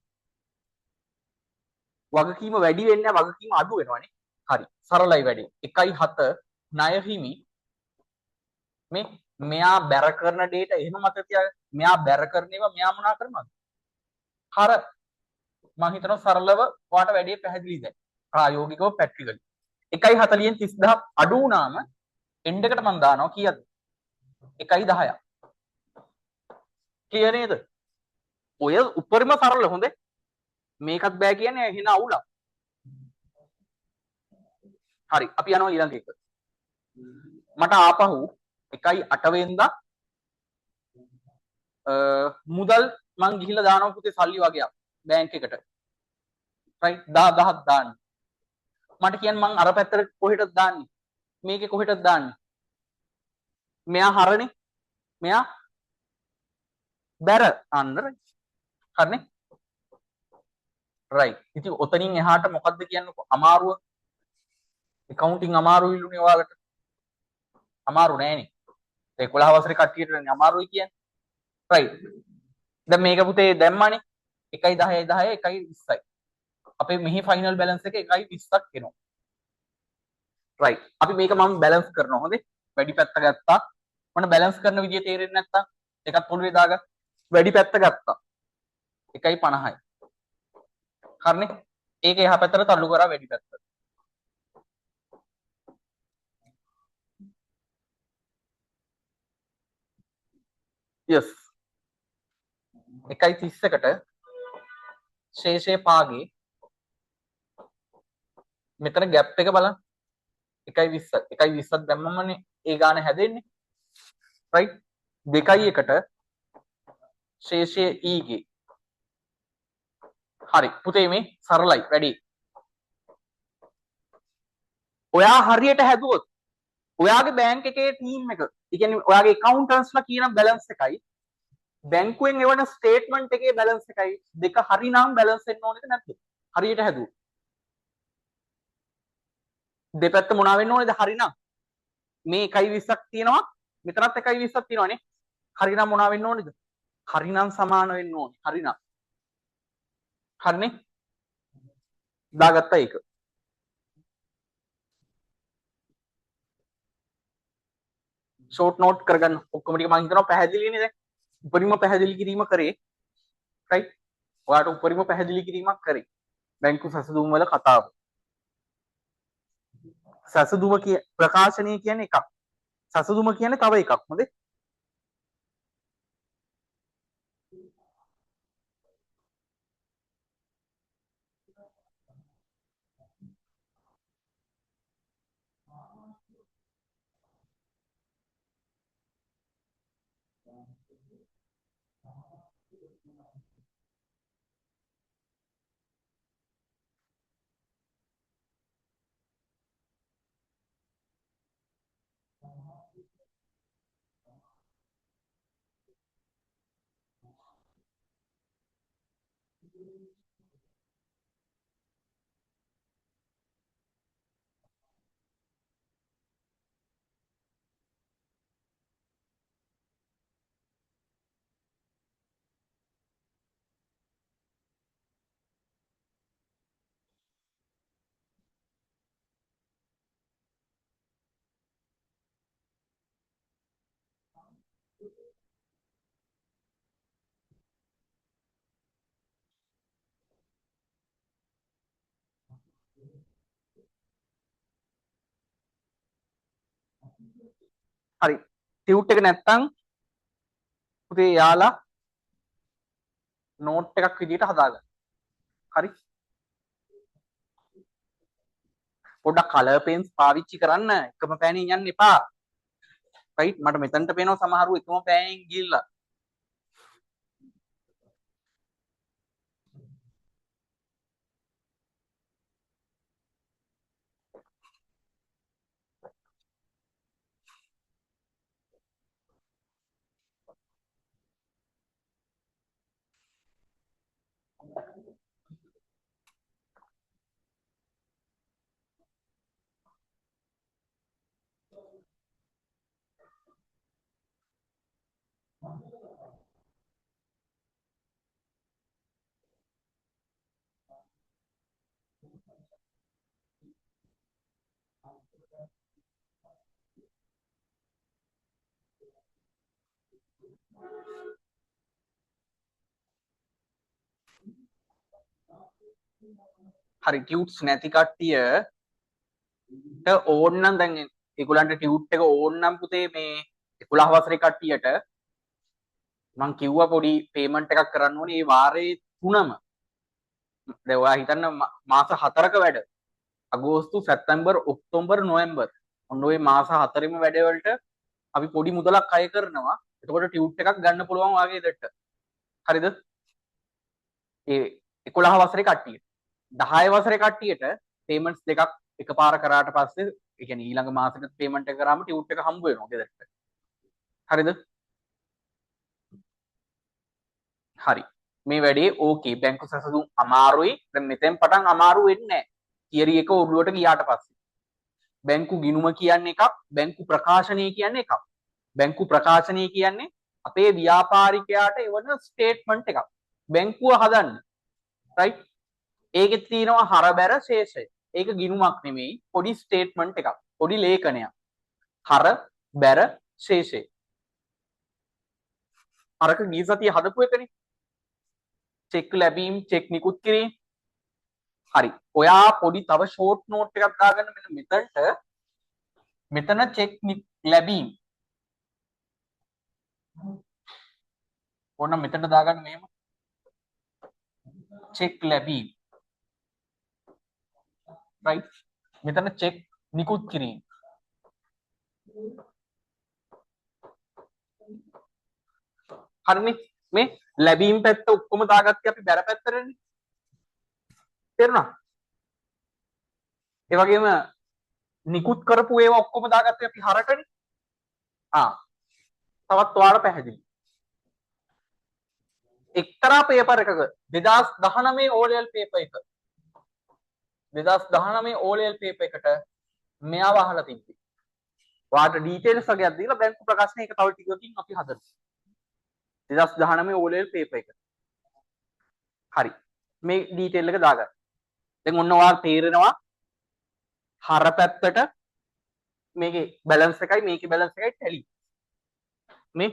වගකීම වැඩි වෙන්නේ නැහැ වගකීම අඩු වෙනවනේ. හරි. සරලයි වැඩි. 1/7 ණය හිමි මෙයා බැර කරන data එහෙම මතක තියාගන්න. මෙයා බැර කරන ඒවා මෙයා මොනා කරනවද? හර මම හිතනවා සරලව ඔයාට වැඩි පැහැදිලි දැන්. ප්‍රායෝගිකව ප්‍රැක්ටිකලි. 1/40න් 30000 අඩු වුණාම එන්ඩ් එකට මම දානවා කීයද? 1/10ක්. ක්ලියර් නේද? ඔය උඩරිම සරල හොඳේ. මේකත් බෑ කියන්නේ එහෙන අවුලක්. හරි අපි යනවා ඊළඟ එක. මට ආපහු 1/8 වෙනිදා මුදල් මං ගිහිල්ලා දානවා පුතේ සල්ලි වගේක් බැංක් එකට. right 10000ක් දාන්න. මට කියන්න මං අර පැත්තට කොහෙටද දාන්නේ? මේකේ කොහෙටද දාන්නේ? මෙයා හරනේ. මෙයා බැර අන්න හරිනේ. right. ඉතින් ඔතනින් එහාට මොකද්ද කියන්නකෝ අමාරුව? accounting අමාරුයිලුනේ ඔයාලට. අමාරු නෑනේ. 11 වසරේ කට්ටියට අමාරුයි කියන්නේ. right දැන් මේක පුතේ දැම්මානේ 1 10 10 1 20යි අපේ මෙහි ෆයිනල් බැලන්ස් එක 1 20ක් එනවා right අපි මේක මම බැලන්ස් කරනවා හොඳේ වැඩි පැත්ත ගත්තා මම බැලන්ස් කරන විදිය තේරෙන්නේ නැත්තම් එකත් පොළවේ දාගන්න වැඩි පැත්ත ගත්තා 1.50යි හරිනේ ඒක එහා පැත්තට තල්ලු කරා වැඩි පැත්ත yes 1.30කට ශේෂයේ පාගේ මෙතන ગેප් එක බලන්න 1.20 1.20ක් දැම්මමනේ ඒ ගාන හැදෙන්නේ right 2.1කට ශේෂයේ E ගේ හරි පුතේ මේ සරලයි වැඩි ඔයා හරියට හැදුවොත් ඔයාගේ බැංක් එකේ ටීම් එක ඒ කියන්නේ ඔයාගේ accountants ලා කියන බැලන්ස් එකයි බැංකුවෙන් එවන ස්ටේට්මන්ට් එකේ බැලන්ස් එකයි දෙක හරිනම් බැලන්ස් වෙන්න ඕනේද නැද්ද හරියට හැදුවොත් දෙපැත්ත මොනවා වෙන්න ඕනේද හරිනම් මේ 1.20ක් තියෙනවා මෙතනත් 1.20ක් තියෙනවානේ හරිනම් මොනවා වෙන්න ඕනේද හරිනම් සමාන වෙන්න ඕනේ හරිනම් හරිනේ දාගත්තා ඒක ෂෝට් නෝට් කරගන්න ඔක්කොම ටික මම හිතනවා පැහැදිලිනේ දැන් උපරිම පැහැදිලි කිරීම කරේ රයිට් ඔයාලට උපරිම පැහැදිලි කිරීමක් කරේ බැංකු සැසඳුම් වල කතාව සැසඳුම කිය ප්‍රකාශනය කියන්නේ එකක් සැසඳුම කියන්නේ තව එකක් හොඳේ හරි ටියුට් එක නැත්තම් පුතේ යාලා නෝට් එකක් විදිහට හදාගන්න හරි පොඩ්ඩක් කලර් පෙන්ස් පාවිච්චි කරන්න එකම පෑනින් යන්න එපා රයිට් මට මෙතනට පේනවා සමහරව එකම පෑනින් ගිහිල්ලා හරි ටියුට්ස් නැති කට්ටියට ඕන නම් දැන් ඒගොල්ලන්ට ටියුට් එක ඕන නම් පුතේ මේ 11 වසරේ කට්ටියට මං කිව්වා පොඩි පේමන්ට් එකක් කරන්න ඕනේ ඒ වාරේ 3ම දැන් ඔයා හිතන්න මාස 4ක වැඩ අගෝස්තු සැප්තැම්බර් ඔක්තෝබර් නොවැම්බර් ඔන්න ඔය මාස 4ෙම වැඩ වලට අපි පොඩි මුදලක් අය කරනවා එතකොට ටියුට් එකක් ගන්න පුළුවන් වාගේ දෙට හරිද ඒ 11 වසරේ කට්ටියට 10 වසරේ කට්ටියට පේමන්ට්ස් දෙකක් එකපාර කරාට පස්සේ ඒ කියන්නේ ඊළඟ මාසෙට පේමන්ට් එක කරාම ටියුට් එක හම්බ වෙනවා ගෙදරට හරිද හරි මේ වැඩේ ඕකේ බැංකු සැසඳුම් අමාරුයි දැන් මෙතෙන් පටන් අමාරු වෙන්නේ නැහැ තියරි එක ඔළුවට ගියාට පස්සේ බැංකු ගිණුම කියන්නේ එකක් බැංකු ප්‍රකාශනය කියන්නේ එකක් බැංකු ප්‍රකාශනය කියන්නේ අපේ ව්‍යාපාරිකයාට එවන ස්ටේට්මන්ට් එකක් බැංකුව හදන්න රයිට් ඒකෙත් තියෙනවා හරබැර ශේෂය ඒක ගිණුමක් නෙමෙයි පොඩි ස්ටේට්මන්ට් එකක් පොඩි ලේඛනයක් හර බැර ශේෂය අරක ගිය සතිය හදපු එකනේ චෙක් ලැබීම් චෙක් නිකුත් කිරීම හරි ඔයා පොඩි තව ෂෝට් නෝට් එකක් දාගන්න මෙතන චෙක් ලැබීම් ඕන මෙතන දාගන්න මෙහෙම චෙක් ලැබීම් රයිට් මෙතන චෙක් නිකුත් කිරීම හරිනේ මේ ලැබීම් පැත්ත ඔක්කොම දාගත්තේ අපි බැර පැත්තටනේ තේරුණා ඒ වගේම නිකුත් කරපු ඒවා ඔක්කොම දාගත්තේ අපි හරකනේ තවත් ඔයාලට පැහැදිලි එක්තරා පේපර් එකක 2019 O level පේපර් එක 2019 O level පේපර් එකට මෙයාව අහලා තිබ්බේ ඔයාලට ඩීටේල්ස් වගේක් දීලා බැංකු ප්‍රකාශන එක තව ටිකකින් අපි හදමු 2019 O level පේපර් එක හරි මේ ඩීටේල් එක දාගන්න දැන් ඔන්න ඔයාලට තේරෙනවා හර පැත්තට මේකේ බැලන්ස් එකයි මේකේ බැලන්ස් එකයි ටැලි මේ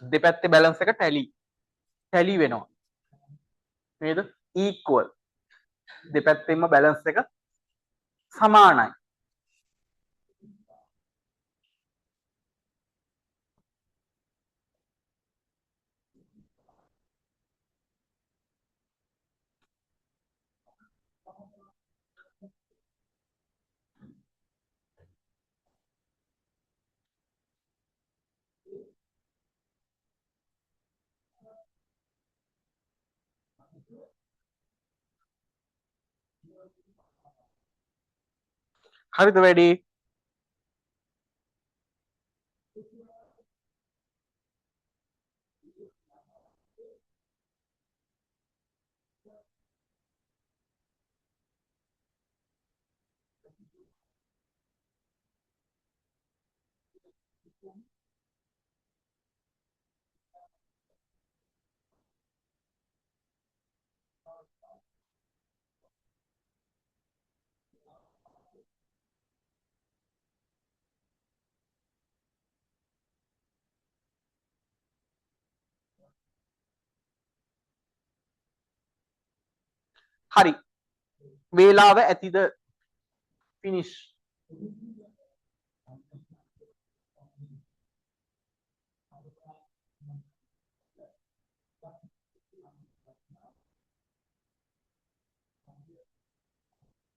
දෙපැත්තේ බැලන්ස් එක ටැලි වෙනවා නේද equal දෙපැත්තෙන්ම බැලන්ස් එක සමානයි හරිද වැඩි හරි වේලාව ඇතිද ෆිනිෂ්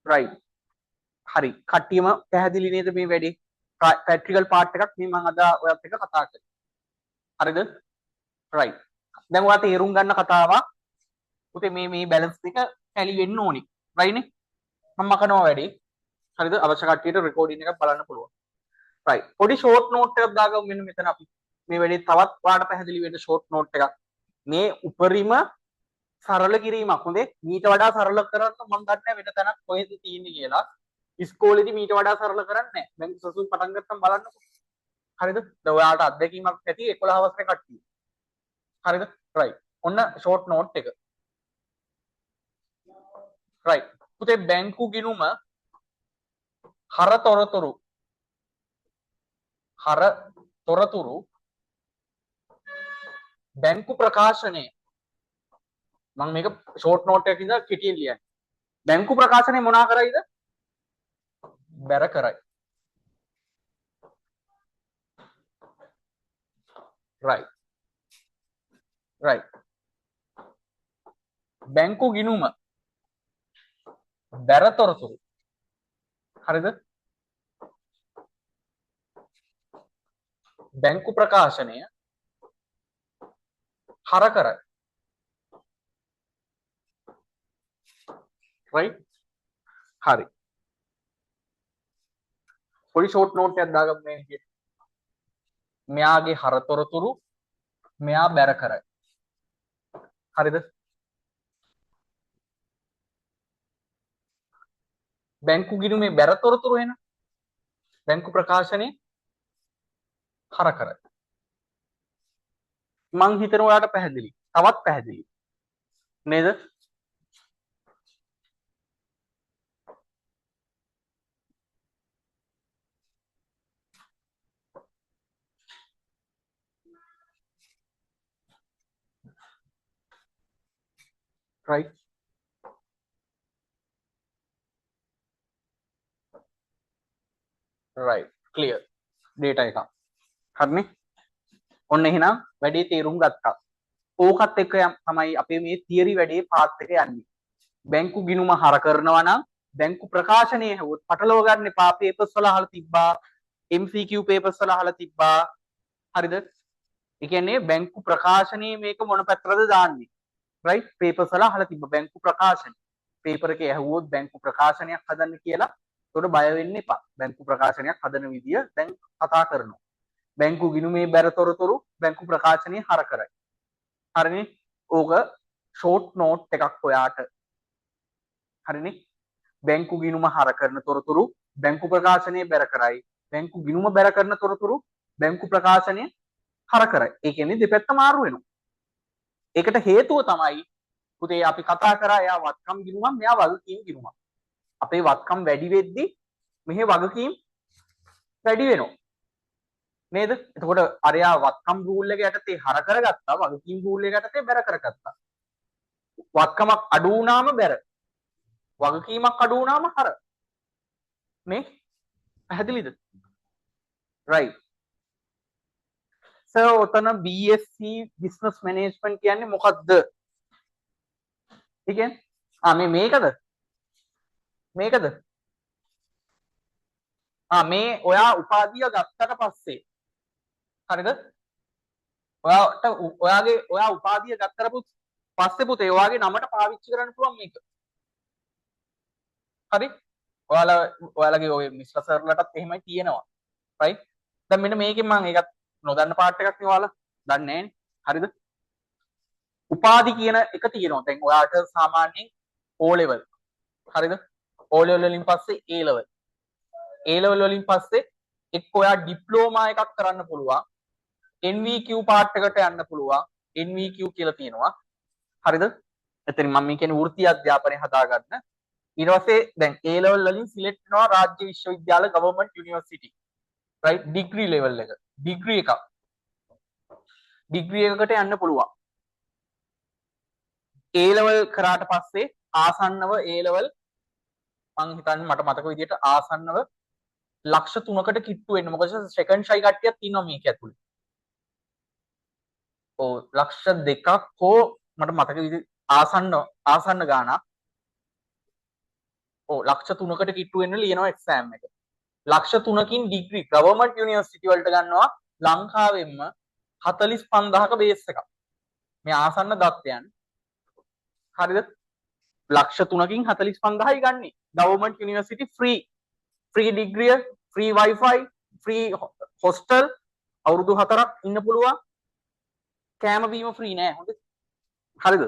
රයිට් හරි කට්ටියම පැහැදිලි නේද මේ වැඩේ ප්‍රැක්ටිකල් පාර්ට් එකක් මේ මම අද ඔයත් එක්ක කතා කරේ හරිද රයිට් දැන් ඔයා තේරුම් ගන්න කතාවක් පුතේ මේ බැලන්ස් එක ටැලි වෙන්න ඕනේ රයිට්නේ මම මකනවා වැඩේ හරිද අවශ්‍ය කට්ටියට රෙකෝඩින් එකක් බලන්න පුළුවන් රයිට් පොඩි ෂෝට් නෝට් එකක් දාගමු මෙන්න මෙතන අපි මේ වැඩේ තවත් ඔයාලට පැහැදිලි වෙන්න ෂෝට් නෝට් එකක් මේ උපරිම සරල කිරීමක් හොඳේ මීට වඩා සරල කරන්න මම දන්නේ වෙන තැනක් කොහෙද තියෙන්නේ කියලා ඉස්කෝලේදී මීට වඩා සරල කරන්නේ නැහැ දැන් සසුන් පටන් ගත්තම බලන්නකො හරිද දැන් ඔයාලට අත්දැකීමක් ඇති 11 වසරේ කට්ටිය හරිද රයිට් ඔන්න ෂෝට් නෝට් එක රයිට් පුතේ බැංකු ගිණුම හර තොරතුරු බැංකු ප්‍රකාශනය මම මේක ෂෝට් නෝට් එකකින් ඉඳලා කෙටියෙන් ලියන්නේ බැංකු ප්‍රකාශනය මොනා කරයිද බැර කරයි රයිට් බැංකු ගිණුම බැර තොරතුරු හරිද බැංකු ප්‍රකාශනය හර කරයි right හරි පොඩි ෂෝට් නෝට් එකක් දාගමු මේ විදිහට මෙයාගේ හර තොරතුරු මෙයා බැර කරයි හරිද බැංකු ගිණුමේ බැර තොරතුරු එන බැංකු ප්‍රකාශනයේ හර කරයි මං හිතනවා ඔයාලට පැහැදිලි. තවත් පැහැදිලි. නේද? right right clear data එක. හරිනේ? ඔන්න එහෙනම් වැඩේ තේරුම් ගත්තා. ඕකත් එක්ක තමයි අපේ මේ තියරි වැඩේ පාත් එක යන්නේ. බැංකු ගිණුම හර කරනවා නම් බැංකු ප්‍රකාශනය හැවොත් පටලව ගන්න එපා. පේපර්ස් වල අහලා තිබ්බා. MCQ පේපර්ස් වල අහලා තිබ්බා. හරිද? ඒ කියන්නේ බැංකු ප්‍රකාශනයේ මේක මොන පැත්තටද දාන්නේ? right පේපර්ස් වල අහලා තිබ්බා බැංකු ප්‍රකාශන. පේපර් එකේ ඇහුවොත් බැංකු ප්‍රකාශනයක් හදන්න කියලා. ඒකට බය වෙන්න එපා. බැංකු ප්‍රකාශනයක් හදන විදිය දැන් කතා කරනවා. බැංකු ගිණුමේ බැරතොරතුරු බැංකු ප්‍රකාශනයේ හර කරයි. හරිනේ? ඕක ෂෝට් නෝට් එකක් ඔයාට. හරිනේ? බැංකු ගිණුම හර කරන තොරතුරු බැංකු ප්‍රකාශනයේ බැර කරයි. බැංකු ගිණුම බැර කරන තොරතුරු බැංකු ප්‍රකාශනයේ හර කරයි. ඒ කියන්නේ දෙපැත්ත මාරු වෙනවා. ඒකට හේතුව තමයි පුතේ අපි කතා කරා එයා වත්කම් ගිණුමක් මෙයා වගකීම් ගිණුමක්. අපේ වත්කම් වැඩි වෙද්දි මෙහි වගකීම් වැඩි වෙනවා. නේද? එතකොට අරයා වත්කම් රූල් එක යටතේ හර කරගත්තා වගකීම් රූල් එක යටතේ බැර කරගත්තා. වත්කමක් අඩු වුණාම බැර. වගකීමක් අඩු වුණාම හර. මේ පැහැදිලිද? right so ඔතන BSc business management කියන්නේ මොකක්ද? ඒ කියන්නේ මේකද? මේකද? මේ ඔයා උපාධිය ගත්තට පස්සේ හරිද? ඔයා උපාධිය ගත්තට පස්සේ පුතේ ඔයාගේ නමට පාවිච්චි කරන්න පුළුවන් මේක. හරි? ඔයාලගේ ඔය මිස්ටර් සර්ලටත් එහෙමයි තියෙනවා. right? දැන් මෙන්න මේකෙන් මම ඒකත් නොදන්න පාර්ට් එකක් නේ ඔයාලා. දන්නේ නැහැනේ. හරිද? උපාධි කියන එක තියෙනවා. දැන් ඔයාට සාමාන්‍යයෙන් O level. හරිද? O level වලින් පස්සේ A level. A level වලින් පස්සේ එක්ක ඔයා ඩිප්ලෝමා එකක් කරන්න පුළුවන්. NVQ පාර්ට් එකට යන්න පුළුවන්. NVQ කියලා තියෙනවා. හරිද? එතන මම මේ කියන්නේ වෘත්ති අධ්‍යාපනය හදාගන්න. ඊට පස්සේ දැන් A level වලින් සිලෙක්ට් වෙනවා රාජ්‍ය විශ්වවිද්‍යාල government university. right degree level එක. degree එකක්. degree එකකට යන්න පුළුවන්. A level කරාට පස්සේ ආසන්නව A level මං හිතන්නේ මට මතක විදිහට ආසන්නව ලක්ෂ 3කට කිට්ටු වෙන්න. මොකද සෙකන්ඩ් ෂයි කට්ටියක් ඉන්නවා මේක ඇතුලේ. ඔව් ලක්ෂ 2ක් හෝ මට මතක විදිහට ආසන්න ගානක්. ඔව් ලක්ෂ 3කට කිට්ටු වෙන්න ලියනවා එක්සෑම් එක. ලක්ෂ 3කින් ඩිග්‍රී ගවර්න්මන්ට් යුනිවර්සිටි වලට ගන්නවා ලංකාවෙන්ම 45000ක බේස් එකක්. මේ ආසන්න දත්තයන්. හරිද? ලක්ෂ 3කින් 45000යි ගන්නේ. ගවර්න්මන්ට් යුනිවර්සිටි ෆ්‍රී ඩිග්‍රිය, ෆ්‍රී වයිෆයි, ෆ්‍රී හොස්ටල් අවුරුදු 4ක් ඉන්න පුළුවන්. කෑම බීම ෆ්‍රී නෑ. හොඳද? හරිද?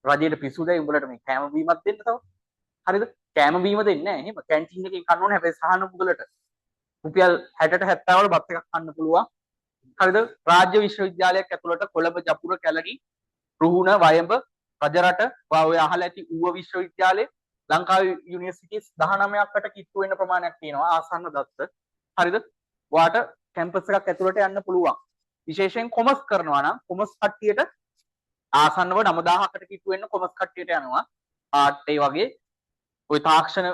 රජයට පිස්සු දැයි උඹලට මේ කෑම බීමක් දෙන්න තව. හරිද? කෑම බීම දෙන්නේ නැහැ. එහෙම කැන්ටින් එකකින් කන්න ඕනේ. හැබැයි සහන මුගලට රුපියල් 60ට 70 වල බත් එකක් කන්න පුළුවන්. හරිද? රාජ්‍ය විශ්වවිද්‍යාලයක් ඇතුළට කොළඹ, ජපුර, කැලණි, රුහුණ, වයඹ, රජරට, ඔය අහලා ඇති ඌව විශ්වවිද්‍යාලය, ලංකාවේ යුනිවර්සිටිස් 19කට කිට්ටු වෙන ප්‍රමාණයක් තියෙනවා ආසන්න දත්ත. හරිද? ඔයාට කැම්පස් එකක් ඇතුළට යන්න පුළුවන්. විශේෂයෙන් කොමර්ස් කරනවා නම් කොමර්ස් කට්ටියට ආසන්නව 9000කට කිට්ටු වෙන්න කොමර්ස් කට්ටියට යනවා. ආර්ට් ඒ වගේ ඔය තාක්ෂණ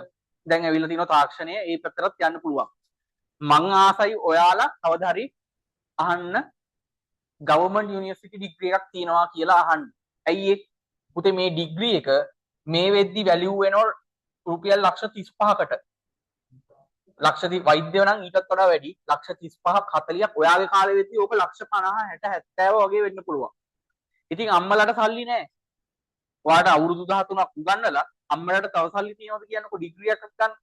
දැන් ඇවිල්ලා තියෙනවා තාක්ෂණය ඒ පැත්තටත් යන්න පුළුවන්. මං ආසයි ඔයාලා කවදා හරි අහන්න ගවර්න්මන්ට් යුනිවර්සිටි ඩිග්‍රී එකක් තියෙනවා කියලා අහන්න. ඇයි ඒ? පුතේ මේ ඩිග්‍රී එක මේ වෙද්දි වැලියු වෙනවා රුපියල් ලක්ෂ 35කට. ලක්ෂ වෛද්‍යව නම් ඊටත් වඩා වැඩි. ලක්ෂ 35ක් 40ක් ඔයාගේ කාලේ වෙද්දි ඕක ලක්ෂ 50 60 70 වගේ වෙන්න පුළුවන්. ඉතින් අම්මලාට සල්ලි නැහැ. ඔයාට අවුරුදු 13ක් උගන්නලා අම්මලාට තව සල්ලි තියනවද කියන්නකො ඩිග්‍රී එකක් ගන්න.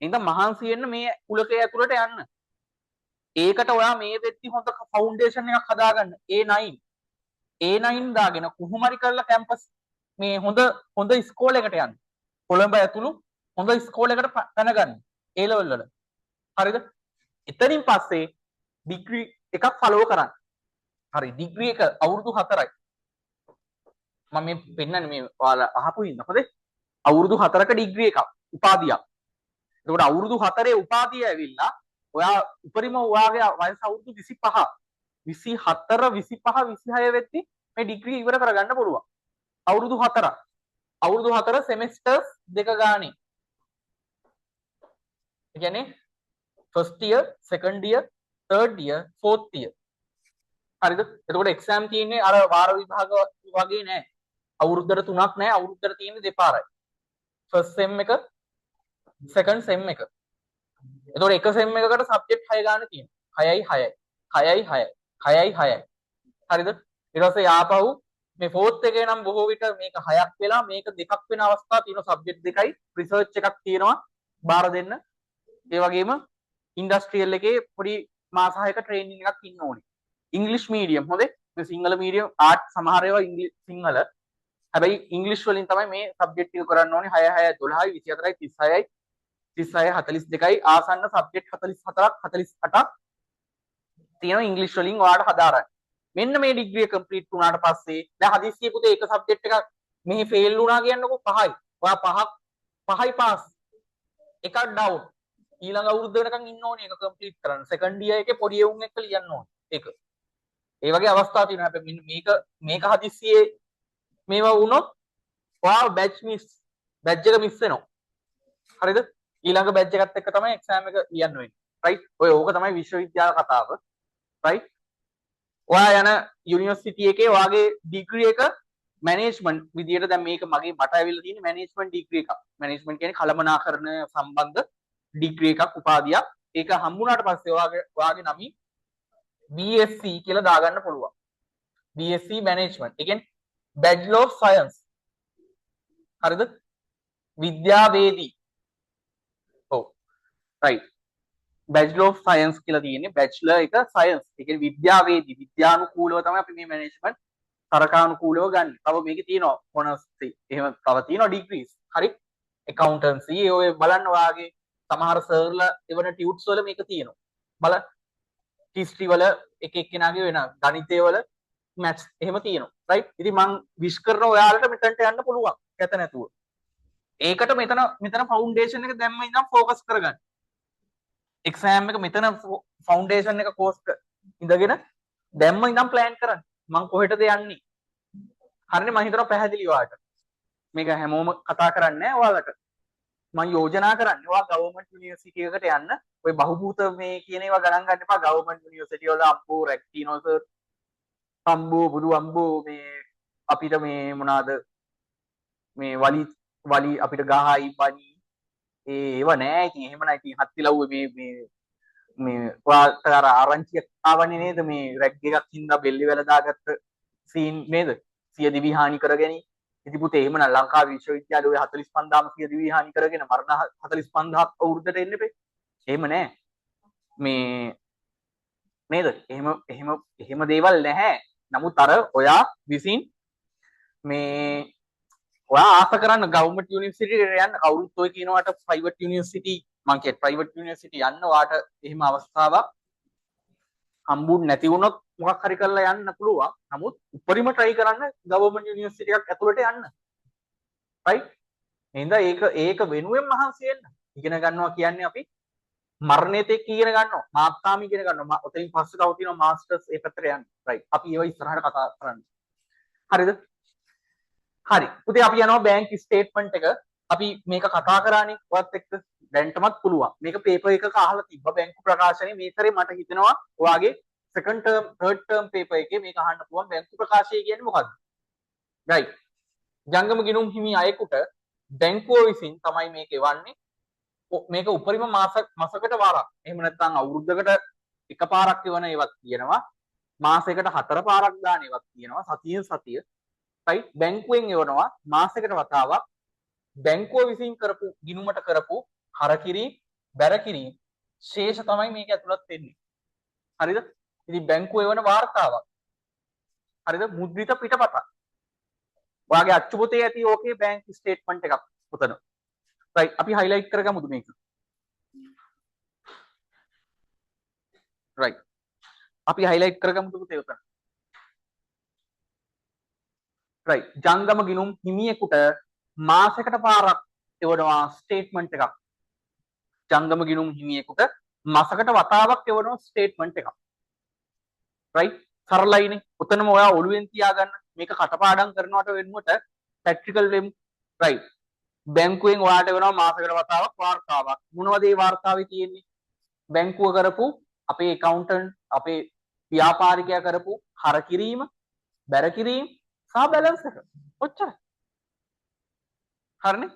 එහෙනම් මහන්සි වෙන්න මේ කුලකයේ ඇතුළට යන්න. ඒකට ඔයා මේ වෙද්දි හොඳ ෆවුන්ඩේෂන් එකක් හදාගන්න. A9 දාගෙන කොහොම හරි කරලා කැම්පස් මේ හොඳ ඉස්කෝලේකට යන්න. කොළඹ ඇතුළු හොඳ ඉස්කෝලේකට පැන ගන්න. A level වල. හරිද? එතනින් පස්සේ ඩිග්‍රී එකක් ෆලෝ කරන්න. හරි ඩිග්‍රී එක අවුරුදු 4යි. මම මේ පෙන්නන්නේ මේ ඔයාලා අහපු ඉන්න. හොඳේ. අවුරුදු 4ක ඩිග්‍රී එකක් උපාධියක්. එතකොට අවුරුදු 4 උපාධිය ඇවිල්ලා ඔයා උපරිම ඔයාගේ වයස අවුරුදු 25. 24 25 26 වෙද්දි මේ ඩිග්‍රී ඉවර කරගන්න පුළුවන්. අවුරුදු 4ක්. අවුරුදු 4 සෙමෙස්ටර්ස් දෙක ගානේ. ඒ කියන්නේ first year, second year, third year, fourth year. හරිද? එතකොට එක්සෑම් තියෙන්නේ අර වාර විභාග වගේ නෑ. අවුරුද්දට 3ක් නෑ. අවුරුද්දට තියෙන්නේ දෙපාරයි. ෆස්ට් සෙම් එක, සෙකන්ඩ් සෙම් එක. එතකොට එක සෙම් එකකට සබ්ජෙක්ට් 6 ගන්න තියෙනවා. 6යි 6යි. 6යි 6යි. 6යි 6යි. හරිද? ඊට පස්සේ ආපහු මේ ෆෝර්ත් එකේ නම් බොහෝ විට මේක 6ක් වෙලා මේක 2ක් වෙන අවස්ථා තියෙනවා. සබ්ජෙක්ට් දෙකයි රිසර්ච් එකක් තියෙනවා බාර දෙන්න. ඒ වගේම ඉන්ඩස්ට්‍රියල් එකේ පොඩි මාස 6ක ට්‍රේනින් එකක් ඉන්න ඕනේ. ඉංග්ලිෂ් මීඩියම් හොඳේ. මේ සිංහල මීඩියම් ආර්ට් සමහර ඒවා ඉංග්‍රීසි සිංහල. හැබැයි ඉංග්ලිෂ් වලින් තමයි මේ සබ්ජෙක්ට් ටික කරන්න ඕනේ. 6 6 12යි 24යි 36යි 36 42යි ආසන්න සබ්ජෙක්ට් 44ක් 48ක් තියෙනවා ඉංග්ලිෂ් වලින් ඔයාලට හදාරන්න. මෙන්න මේ ඩිග්‍රිය කම්ප්ලීට් වුණාට පස්සේ දැන් හදිස්සියෙ පුතේ එක සබ්ජෙක්ට් එකක් මෙහි ෆේල් වුණා කියන්නකෝ 5යි. ඔයා 5යි පාස්. එකක් ඩවුන්. ඊළඟ අවුරුද්ද වෙනකන් ඉන්න ඕනේ ඒක කම්ප්ලීට් කරන්න. සෙකන්ඩ් ඉයර් එකේ පොඩි එවුන් එක්ක ලියන්න ඕනේ. ඒක. ඒ වගේ අවස්ථා තියෙනවා. හැබැයි මේක හදිස්සියේ මේවා වුණොත් ඔයා බැච් එක මිස් වෙනවා. හරිද? ඊළඟ බැච් එකත් එක්ක තමයි එක්සෑම් එක ලියන්න වෙන්නේ. රයිට්? ඔය ඕක තමයි විශ්වවිද්‍යාල කතාව. රයිට්? ඔයා යන යුනිවර්සිටි එකේ ඔයාගේ ඩිග්‍රී එක මැනේජ්මන්ට් විදියට දැන් මේක මට ඇවිල්ලා තියෙන්නේ මැනේජ්මන්ට් ඩිග්‍රී එකක්. මැනේජ්මන්ට් කියන්නේ කළමනාකරණය සම්බන්ධ ඩිග්‍රී එකක් උපාධියක්. ඒක හම්බුනාට පස්සේ ඔයාගේ නමින් BSc කියලා දාගන්න පුළුවන්. BSc management. ඒ කියන්නේ Bachelor of Science. හරිද? විද්‍යාවේදී. ඔව්. රයිට්. Bachelor of Science කියලා තියෙන්නේ. Bachelor එක Science. ඒ කියන්නේ විද්‍යාවේදී විද්‍යානුකූලව තමයි අපි මේ මැනේජ්මන්ට් තරකානුකූලව ගන්න. තව මේකේ තියෙනවා මොනස් එහෙම තව තියෙනවා ඩිග්‍රීස්. හරි? accountancy ඔය බලන්න ඔයාගේ සමහර සර්ලා එවන ටියුට්ස් වල මේක තියෙනවා. බලන්න. හිස්ටරි වල එක එක්කෙනාගේ වෙන ගණිතය වල මැත්ස් එහෙම තියෙනවා. රයිට්? ඉතින් මං විශ් කරන ඔයාලට මෙතනට යන්න පුළුවන්. කැත නැතුව. ඒකට මෙතන ෆවුන්ඩේෂන් එක දැම්ම ඉඳන් ફોකස් කරගන්න. එක්සෑම් එක මෙතන ෆවුන්ඩේෂන් එක කෝස් ඉඳගෙන දැම්ම ඉඳන් ප්ලෑන් කරන්න. මං කොහෙටද යන්නේ? හරිනේ මං හිතනවා පැහැදිලි ඔයාලට. මේක හැමෝම කතා කරන්නේ නැහැ ඔයාලට. මම යෝජනා කරන්නේ ඔයා ගවර්න්මන්ට් යුනිවර්සිටි එකකට යන්න. ඔය බහුභූත මේ කියන ඒවා ගණන් ගන්න එපා. ගවර්න්මන්ට් යුනිවර්සිටි වල අම්බෝ රැක්ටිනෝ සර් අම්බෝ බුදු අම්බෝ මේ අපිට මේ මොනවාද මේ වලි අපිට ගහයි බනි ඒව නෑ. ඉතින් එහෙම නෑ. ඉතින් හත්තිලව්වේ මේ ඔයාට අර ආරංචියක් ආවනේ නේද මේ රැග් එකක් හින්දා බෙල්ලි වල දාගත්ත සීන් නේද? සිය දිවි හානි කරගැනීම. ඉතින් පුතේ එහෙම නම් ලංකාවේ විශ්වවිද්‍යාලේ ඔය 45000ම සිය දිවි හානි කරගෙන මරණ 45000ක් අවුරුද්දට එන්න එපේ. එහෙම නෑ. මේ නේද? එහෙම දේවල් නැහැ. නමුත් අර ඔයා විසින් මේ ඔයා ආස කරන්න ගවර්න්මන්ට් යුනිවර්සිටි එකට යන්න. කවුරුත් ඔය කියනවාට ප්‍රයිවට් යුනිවර්සිටි මං කිය ප්‍රයිවට් යුනිවර්සිටි යන්න ඔයාට එහෙම අවස්ථාවක් හම්බුනේ නැති වුණොත් මොකක් හරි කරලා යන්න පුළුවන්. නමුත් උපරිම try කරන්න ගවර්න්මන්ට් යුනිවර්සිටි එකක් ඇතුළට යන්න. right? එහෙනම් ඒක වෙනුවෙන් මහන්සි වෙන්න. ඉගෙන ගන්නවා කියන්නේ අපි මරණයට එක්ක ඉගෙන ගන්නවා. මාත්තාම ඉගෙන ගන්නවා. ඔතනින් පස්සේ තව තියෙනවා මාස්ටර්ස් ඒ පැත්තට යන්න. right? අපි ඒව ඉස්සරහට කතා කරන්න. හරිද? හරි. පුතේ අපි යනවා බැංක් ස්ටේට්මන්ට් එක. අපි මේක කතා කරානේ ඔයත් එක්ක දැන්ටමත් පුළුවන්. මේක පේපර් එකක අහලා තිබ්බ බැංකු ප්‍රකාශනයේ මේතරේ මට හිතෙනවා ඔයාගේ second term third term paper එකේ මේක අහන්න පුළුවන්. බැංකු ප්‍රකාශය කියන්නේ මොකක්ද? right. ජංගම ගිණුම් හිමි අයෙකුට බැංකුව විසින් තමයි මේක එවන්නේ. මේක උපරිම මාසයකට වාරක්. එහෙම නැත්නම් අවුරුද්දකට එකපාරක් එවන ඒවත් තියෙනවා. මාසයකට 4 පාරක් දාන ඒවත් තියෙනවා. සතියෙන් සතිය. right. බැංකුවෙන් එවනවා මාසයකට වතාවක්. බැංකුව විසින් කරපු ගිණුමට කරපු හරකිරීම බැරකිරීම ශේෂ තමයි මේක ඇතුළත් වෙන්නේ. හරිද? ඉතින් බැංකුව එවන වාර්තාවක්. හරිද? මුද්‍රිත පිටපතක්. ඔයාගේ අච්චු පොතේ ඇති ඕකේ බැංක් ස්ටේට්මන්ට් එකක් උතන. right. අපි highlight කරගමුද මේක? right. අපි highlight කරගමුද පුතේ උතන? right ජංගම ගිණුම් හිමියෙකුට මාසයකට පාරක් එවනවා ස්ටේට්මන්ට් එකක්. ජංගම ගිණුම් හිමියෙකුට මාසකට වතාවක් එවනවා ස්ටේට්මන්ට් එකක්. right සරලයිනේ. උතනම ඔයා ඔළුවෙන් තියාගන්න. මේක කටපාඩම් කරනවට වෙනුවට ප්‍රැක්ටිකල් වෙමු. right බැංකුවෙන් ඔයාට එවනවා මාසයකට වතාවක් වාර්තාවක්. මොනවද මේ වාර්තාවේ තියෙන්නේ? බැංකුව කරපු අපේ accountant අපේ ව්‍යාපාරිකයා කරපු හර කිරීම, බැර කිරීම සහ බැලන්ස් එක. ඔච්චරයි. හරිනේ?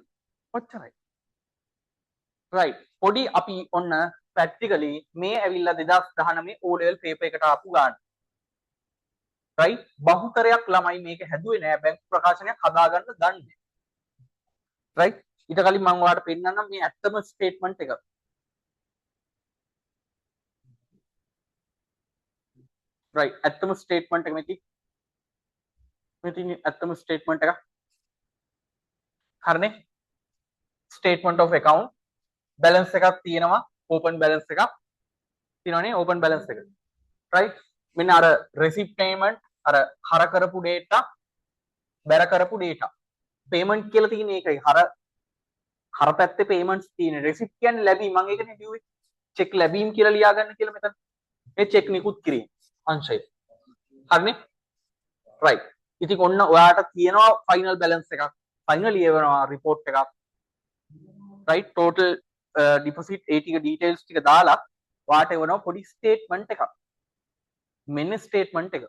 ඔච්චරයි. right පොඩි අපි ඔන්න ප්‍රැක්ටිකලි මේ ඇවිල්ලා 2019 O level paper එකට ආපු ගාන. right බහුතරයක් ළමයි මේක හැදුවේ නෑ බැංකු ප්‍රකාශනයක් හදාගන්න දන්නේ. right ඊට කලින් මම ඔයාලට පෙන්නන්නම් මේ ඇත්තම ස්ටේට්මන්ට් එක. right ඇත්තම ස්ටේට්මන්ට් එක මෙතන ඇත්තම ස්ටේට්මන්ට් එක. හරිනේ? statement of account balance එකක් තියෙනවා, open balance එකක් තියෙනවනේ, open balance එක. right මෙන්න අර receipt payment අර හර කරපු data බැර කරපු data payment කියලා තියෙන එකයි. හර පැත්තේ payments තියෙන. receipt කියන්නේ ලැබීම. මම ඒකනේ කිව්වේ check ලැබීම කියලා ලියා ගන්න කියලා මෙතන. මේ check නිකුත් කිරීම අංශය. හරිනේ? right ඉතින් ඔන්න ඔයාට තියෙනවා final balance එකක්. final එවනවා report එකක්. right total deposit ඒ ටික details ටික දාලා වාට එවනවා පොඩි statement එකක්. මෙන්න statement එක.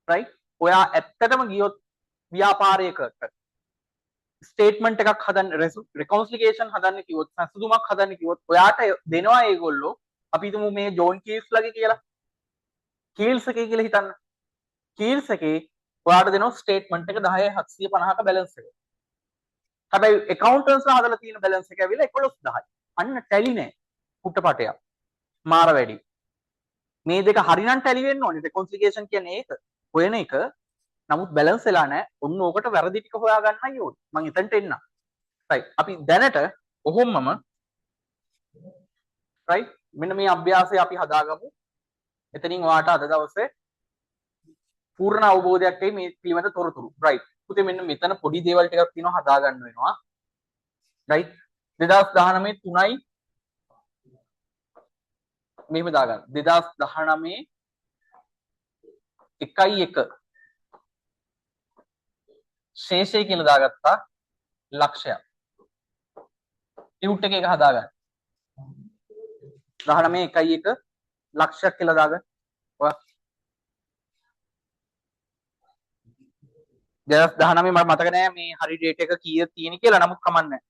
right ඔයා ඇත්තටම ගියොත් ව්‍යාපාරයකට statement එකක් හදන්න reconciliation හදන්න කිව්වොත් සැසඳුමක් හදන්න කිව්වොත් ඔයාට දෙනවා ඒගොල්ලෝ අපි හිතමු මේ ජෝන් කීල්ස් ලගේ කියලා. කීල්ස් එකේ කියලා හිතන්න. කීල්ස් එකේ ඔයාට දෙනවා statement එක 10750ක balance එක. හැබැයි accountants හදලා තියෙන balance එක ඇවිල්ලා 11000යි. අන්න tally නෑ. කුට්ටපටයක්. මාර වැඩි. මේ දෙක හරිනම් tally වෙන්න ඕනේ. reconciliation කියන්නේ ඒක. හොයන එක. නමුත් balance වෙලා නෑ. ඔන්න ඕකට වැරදි ටික හොයාගන්නයි ඕනේ. මම එතනට එන්නම්. right අපි දැනට ඔහොමම right මෙන්න මේ අභ්‍යාසය අපි හදාගමු. එතනින් ඔයාට අද දවසේ පූර්ණ අවබෝධයක් එයි මේ පිළිවෙත තොරතුරු. right පුතේ මෙන්න මෙතන පොඩි දේවල් ටිකක් තියෙනවා හදාගන්න වෙනවා. right 2019 3යි මෙහෙම දාගන්න. 2019 1.1 ශේෂය කියලා දාගත්තා ලක්ෂයක්. ටියුට් එක හදාගන්න. 19 1.1 ලක්ෂයක් කියලා දාගන්න. ඔයා 2019 මට මතක නෑ මේ හරි ඩේට් එක කීයද තියෙන කියලා. නමුත් කමන්නේ.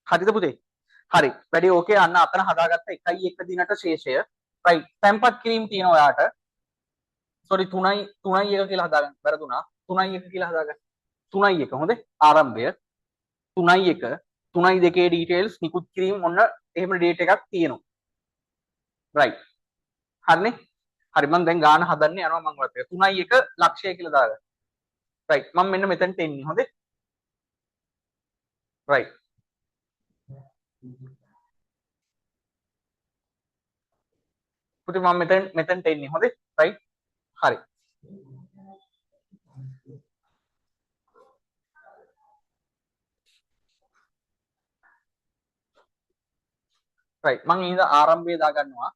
හරිද පුතේ? හරි. වැඩි ඕකේ අන්න අතන හදාගත්ත 1.1 දිනට ශේෂය. right. තැම්පත් කිරීම තියෙනවා ඔයාට. sorry 3යි 1 කියලා හදාගන්න. වැරදුනා. 3යි 1 කියලා හදාගන්න. 3යි 1 හොඳේ. ආරම්භය 3යි 1 3යි 2 details නිකුත් කිරීම ඔන්න එහෙම date එකක් තියෙනවා. right. හරිනේ? හරි මම දැන් ගාන හදන්න යනවා මම ඔයත් එක 3යි 1 ලක්ෂය කියලා දාගන්න. right. මම මෙන්න මෙතනට එන්නේ හොඳේ. right. පුතේ මම මෙතනට එන්නේ හොඳේ. right. හරි. right. මම ඉඳ ආරම්භය දාගන්නවා.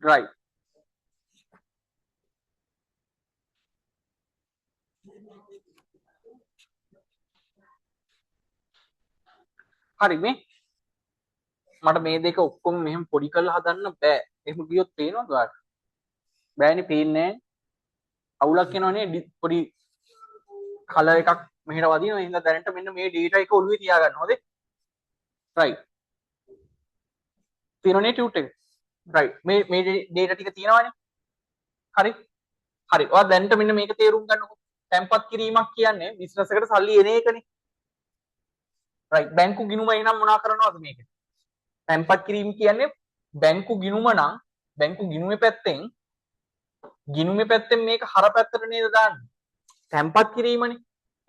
right. හරි මේ මට මේ දෙක ඔක්කොම මෙහෙම පොඩි කරලා හදන්න බෑ. එහෙම ගියොත් පේනවද ඔයාලට? බෑනේ පේන්නේ නැහැ. අවුලක් එනවනේ පොඩි කලර් එකක් මෙහෙට වදිනවා. එහෙනම් දැනට මෙන්න මේ data එක ඔළුවේ තියාගන්න හොඳේ. right. තියෙනවනේ ටියුට් එක. right. මේ data ටික තියෙනවනේ. හරි. හරි. ඔයා දැනට මෙන්න මේක තේරුම් ගන්නකො. තැන්පත් කිරීමක් කියන්නේ බිස්නස් එකට සල්ලි එන එකනේ. right. බැංකු ගිණුම එහෙනම් මොනවා කරනවද මේකේ? තැන්පත් කිරීම කියන්නේ බැංකු ගිණුම නම් බැංකු ගිණුමේ පැත්තෙන් මේක හර පැත්තට නේද දාන්නේ? තැන්පත් කිරීමනේ.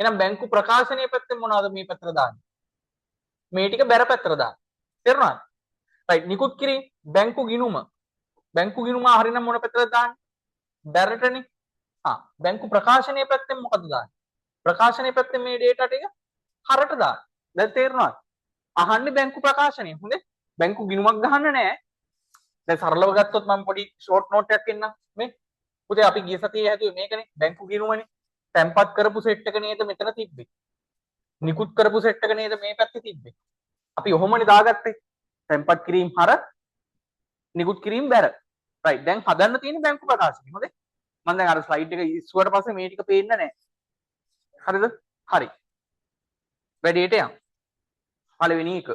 එහෙනම් බැංකු ප්‍රකාශනයේ පැත්තෙන් මොනවද මේ පැත්තට දාන්නේ? මේ ටික බැර පැත්තට දාන්න. තේරුණාද? right. නිකුත් කිරීම බැංකු ගිණුම. බැංකු ගිණුම හරිනම් මොන පැත්තට දාන්නේ? බැරටනේ. බැංකු ප්‍රකාශනයේ පැත්තෙන් මොකද දාන්නේ? ප්‍රකාශනයේ පැත්තෙන් මේ data ටික හරට දාන්න. දැන් තේරුණාද? අහන්නේ බැංකු ප්‍රකාශනය. හොඳේ. බැංකු ගිණුමක් ගහන්න නෑ. දැන් සරලව ගත්තොත් මම පොඩි ෂෝට් නෝට් එකක් එන්නම් මේ. පුතේ අපි ගිය සතියේ හැදුවේ මේකනේ බැංකු ගිණුමනේ. තැන්පත් කරපු සෙට් එක නේද මෙතන තිබ්බේ. නිකුත් කරපු සෙට් එක නේද මේ පැත්තේ තිබ්බේ. අපි ඔහොමනේ දාගත්තේ. තැන්පත් කිරීම හර නිකුත් කිරීම බැර. right. දැන් හදන්න තියෙන බැංකු ප්‍රකාශනය. හොඳේ. මම දැන් අර ස්ලයිඩ් එක ඉස්සුවට පස්සේ මේ ටික පේන්නේ නැහැ. හරිද? හරි. වැඩේට යමු. පළවෙනි එක.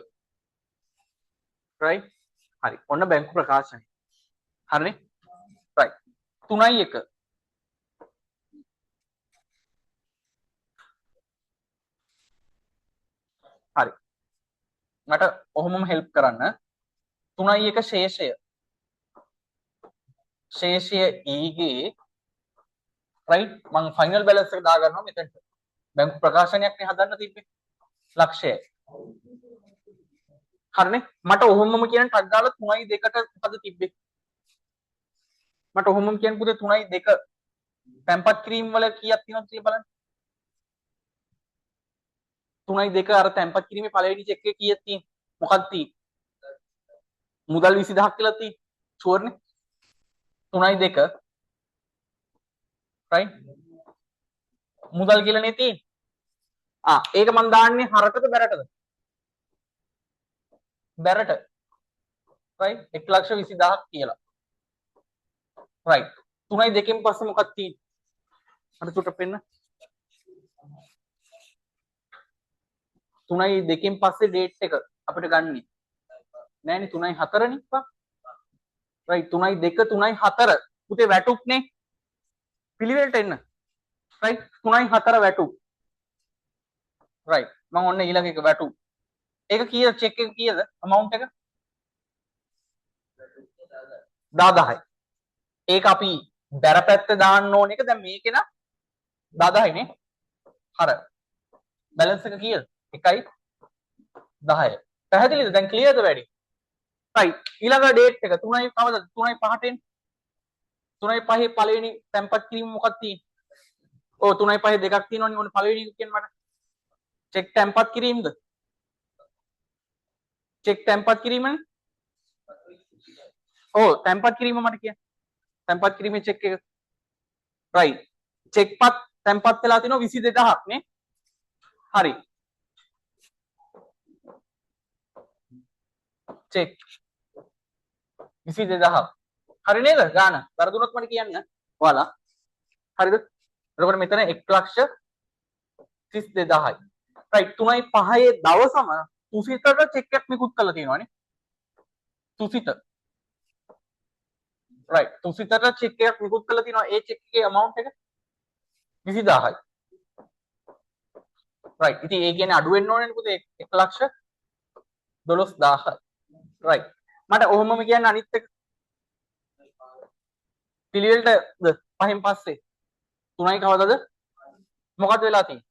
right. හරි. ඔන්න බැංකු ප්‍රකාශනය. හරිනේ? right. 3.1. හරි. මට ඔහොමම හෙල්ප් කරන්න. 3.1 ශේෂය. ශේෂය ඊගේ right මම ෆයිනල් බැලන්ස් එක දාගන්නවා මෙතනට. බැංකු ප්‍රකාශනයක් නේ හදන්න තිබ්බේ. ලක්ෂයයි. හරිනේ? මට ඔහොමම කියන ටක් දාලා 3.2ට මොකද තිබ්බේ? මට ඔහොමම කියන පුතේ 3.2 තැන්පත් කිරීම වල කීයක් තියෙනවද කියලා බලන්න. 3.2 අර තැන්පත් කිරීමේ පළවෙනි චෙක් එකේ කීයක් තියෙන්නේ? මොකක්ද තියෙන්නේ? මුදල් 20000ක් කියලා තියෙන්නේ. ෂුවර් නේ? 3.2 right මුදල් කියලා නේ තියෙන්නේ. ඒක මම දාන්නේ හරටද බැරටද? බැරට. right 1,20,000ක් කියලා. right 3.2න් පස්සේ මොකක්ද තියෙන්නේ? අර චුට්ට පෙන්න. 3.2න් පස්සේ ඩේට් එක අපිට ගන්නෙ නෑනේ 3.4 නේ පා. right 3.2 3.4 පුතේ වැටුප් නේ. පිළිවෙලට එන්න. right 3.4 වැටුප්. right මම ඔන්න ඊළඟ එක වැටුප්. ඒක කීයද චෙක් එක කීයද amount එක? 10000යි. ඒක අපි බැර පැත්තේ දාන්න ඕන එක දැන් මේකේ නම් 10000යි නේ. හර. බැලන්ස් එක කීයද? 1යි 10. පැහැදිලිද? දැන් ක්ලියර්ද වැඩි? right ඊළඟ ඩේට් එක 3යි කවදද? 3යි 5ට එන්නේ. 3යි 5 පළවෙනි තැන්පත් කිරීම මොකක්ද තියෙන්නේ? ඔව් 3යි 5 දෙකක් තියෙනවනේ. ඕනේ පළවෙනි එක කියන්න මට. චෙක් තැන්පත් කිරීමද? චෙක් තැන්පත් කිරීමනේ. ඔව් තැන්පත් කිරීම මට කියන්න. තැන්පත් කිරීමේ චෙක් එක. right චෙක්පත් තැන්පත් වෙලා තිනවා 22000ක් නේ. හරි. චෙක් 22000. හරි නේද? ගාන. වරදුනොත් මට කියන්න. ඔයාලා. හරිද? එතකොට මෙතන 1,32,000යි. right 3යි 5 දවසම තුසිතට චෙක් එකක් නිකුත් කරලා තියෙනවානේ. තුසිත. right තුසිතට චෙක් එකක් නිකුත් කරලා තියෙනවා. ඒ චෙක් එකේ amount එක 20000යි. right ඉතින් ඒ කියන්නේ අඩු වෙන්න ඕනේ පුතේ 1,12,000යි. right මට ඔහොමම කියන්න අනිත් එක පිළිවෙලටද පහෙන් පස්සේ 3යි කවදද? මොකද වෙලා තියෙන්නේ?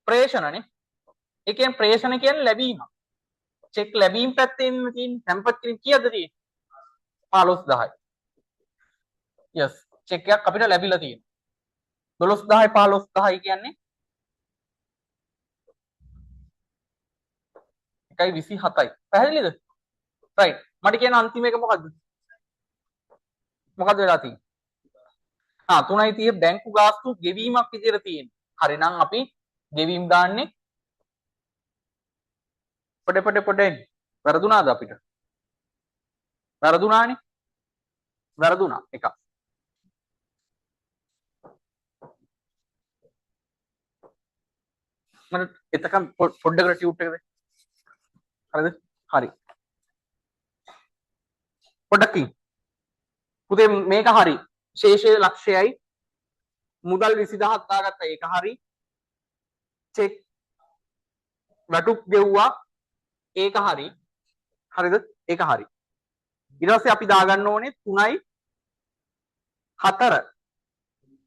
ප්‍රේෂණනේ. ඒ කියන්නේ ප්‍රේෂණ කියන්නේ ලැබීම. චෙක් ලැබීම පැත්තෙන් තියෙන තැන්පත් කිරීම කීයද තියෙන්නේ? 15000යි. yes චෙක් එකක් අපිට ලැබිලා තියෙනවා. 12000යි 15000යි කියන්නේ 1.27යි. පැහැදිලිද? right මට කියන අන්තිම එක මොකද්ද? මොකද්ද වෙලා තියෙන්නේ? 3.30 බැංකු ගාස්තු ගෙවීමක් විදියට තියෙන්නේ. හරි නම් අපි ගෙවීම් දාන්නේ පොඩේ වැරදුනාද අපිට? වැරදුනානේ. වැරදුනා එකක්. මට එතකම් පොඩ්ඩකට ටියුට් එකද? හරිද? හරි. පොඩ්ඩකින්. පුතේ මේක හරි. ශේෂයේ ලක්ෂයයි මුදල් 20000ක් දාගත්ත ඒක හරි. චෙක් වැටුප් ගෙව්වා ඒක හරි. හරිද? ඒක හරි. ඊට පස්සේ අපි දාගන්න ඕනේ 3යි 4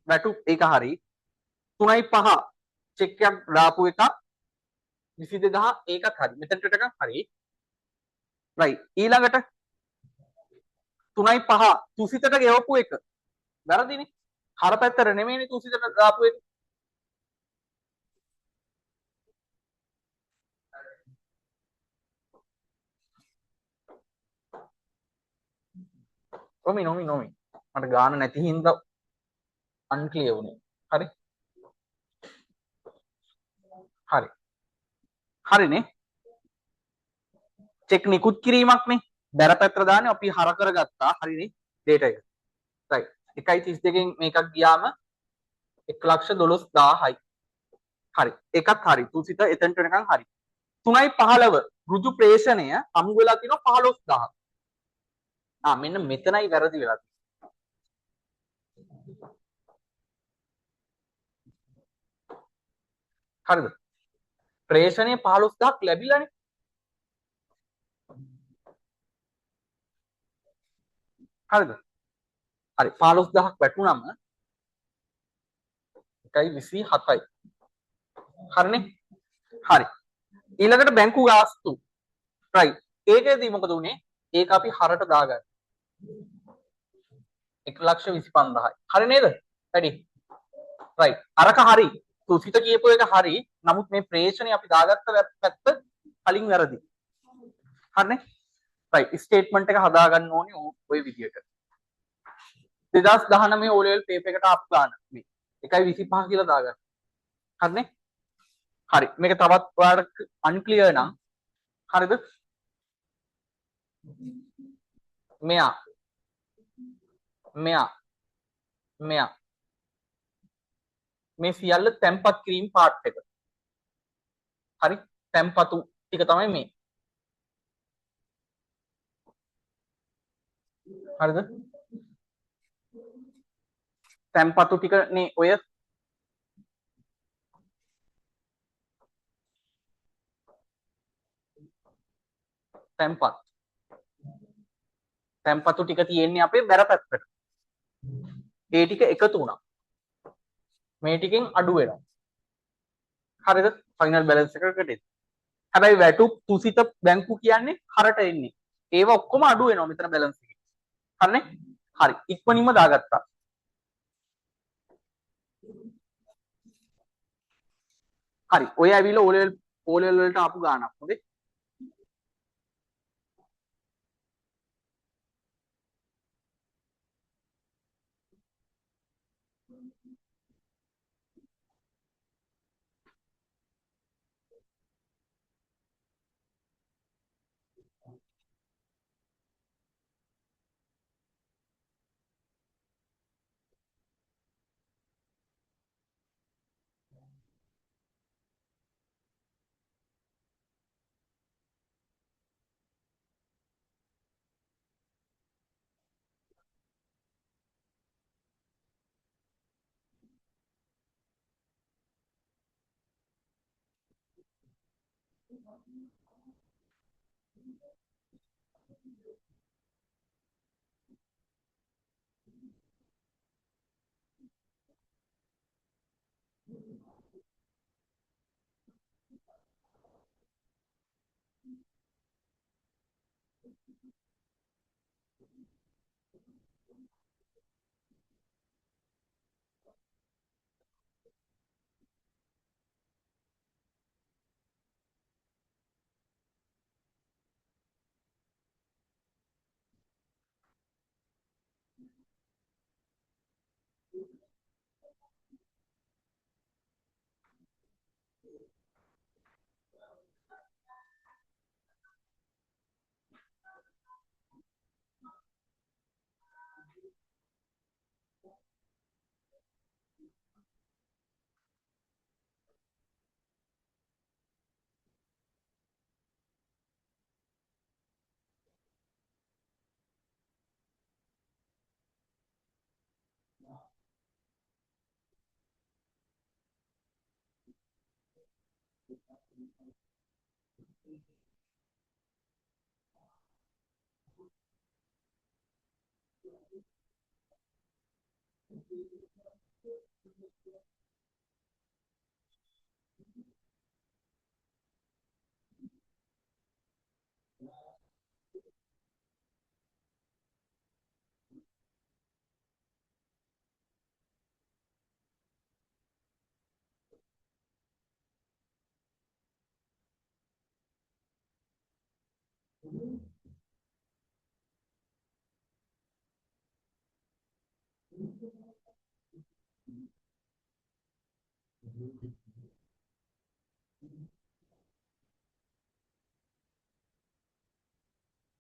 වැටුප් ඒක හරි. 3යි 5 චෙක් එකක් දාපු එක 22000 ඒකත් හරි. මෙතනට එකක් හරි. රයිට්. ඊළඟට 3යි 5 තුසිතට ගෙවපු එක වැරදිනේ. හර පැත්තට නෙමෙයිනේ තුසිතට දාපු එක. නොමි මට ගාන නැති හින්දා අන්ක්ලියර් වුණේ. හරි. හරි. හරිනේ. චෙක් නිකුත් කිරීමක්නේ. බැර පැත්තට දාන්නේ අපි හර කරගත්තා. හරිනේ. ඩේටා එක. රයිට්. 1.32කින් මේකක් ගියාම 1,12,000යි. හරි. ඒකත් හරි. තුසිත එතනට එනකන් හරි. 3යි 15 ඍජු ප්‍රේෂණය හමු වෙලා තියෙනවා 15000. මෙන්න මෙතනයි වැරදි වෙලා තියෙන්නේ. හරිද? ප්‍රේෂණය 15000ක් ලැබිලානේ. හරිද? හරි 15000ක් වැටුනම 1.27යි. හරිනේ? හරි. ඊළඟට බැංකු ගාස්තු. රයිට්. ඒකේදී මොකද උනේ? ඒක අපි හරට දාගන්න. 1,25,000යි. හරි නේද? වැඩි. රයිට්. අරක හරි. තුසිත කියපු එක හරි. නමුත් මේ ප්‍රේෂණය අපි දාගත්ත පැත්ත කලින් වැරදි. හරිනේ? රයිට්. ස්ටේට්මන්ට් එක හදාගන්න ඕනේ ওই විදියට. 2019 O level paper එකට අප් ගන්න මේ 1.25 කියලා දාගන්න. හරිනේ? හරි. මේක තවත් ඔයාලට අන්ක්ලියර් නම් හරිද? මෙයා මේ සියල්ල තැම්පත් කිරීම පාර්ට් එක. හරි? තැම්පතු ටික තමයි මේ. හරිද? තැම්පතු ටිකනේ ඔය තැම්පතු ටික තියෙන්නේ අපේ බැර පැත්තට. ඒ ටික එකතු වුණා. මේ ටිකෙන් අඩු වෙනවා. හරිද? ෆයිනල් බැලන්ස් එකකට. හැබැයි වැටුප් තුසිත බැංකු කියන්නේ හරට එන්නේ. ඒව ඔක්කොම අඩු වෙනවා මෙතන බැලන්ස් එකේ. හරිනේ? හරි. ඉක්මනින්ම දාගත්තා. හරි. ඔය ඇවිල්ලා O level වලට ආපු ගානක්. හොඳේ.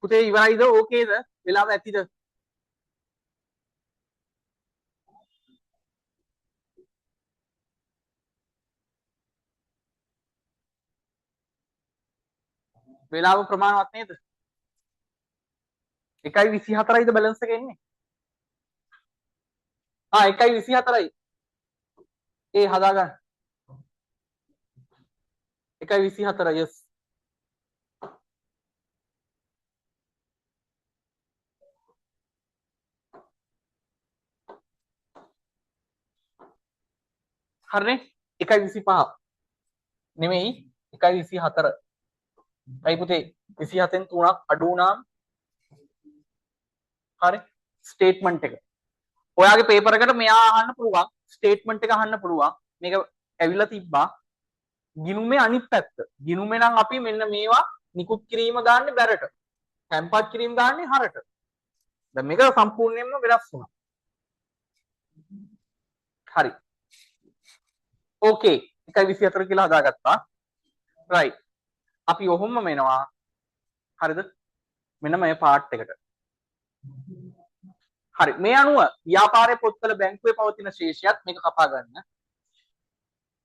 පුතේ ඉවරයිද? ඕකේද? වෙලාව ඇතිද? වෙලාව ප්‍රමාණවත් නේද? 1:24යිද බැලන්ස් එක එන්නේ? 1:24යි. ඒ හදාගන්න. 1:24 yes. හරිනේ? 1:25 නෙමෙයි 1:24. ඇයි පුතේ 27න් 3ක් අඩු වුණාම හරි ස්ටේට්මන්ට් එක. ඔයාගේ පේපර් එකට මෙයා අහන්න පුළුවන් ස්ටේට්මන්ට් එක අහන්න පුළුවන්. මේක ඇවිල්ලා තිබ්බා. ගිණුමේ අනිත් පැත්ත. ගිණුමේ නම් අපි මෙන්න මේවා නිකුත් කිරීම දාන්නේ බැරට. තැන්පත් කිරීම දාන්නේ හරට. දැන් මේක සම්පූර්ණයෙන්ම වෙනස් වුණා. හරි. ඕකේ 1:24 කියලා හදාගත්තා. රයිට්. අපි ඔහොම මෙනවා. හරිද? මෙන්න මේ පාර්ට් එකට. හරි. මේ අනුව ව්‍යාපාරයේ පොත්වල බැංකුවේ පවතින ශේෂයත් මේක කපා ගන්න.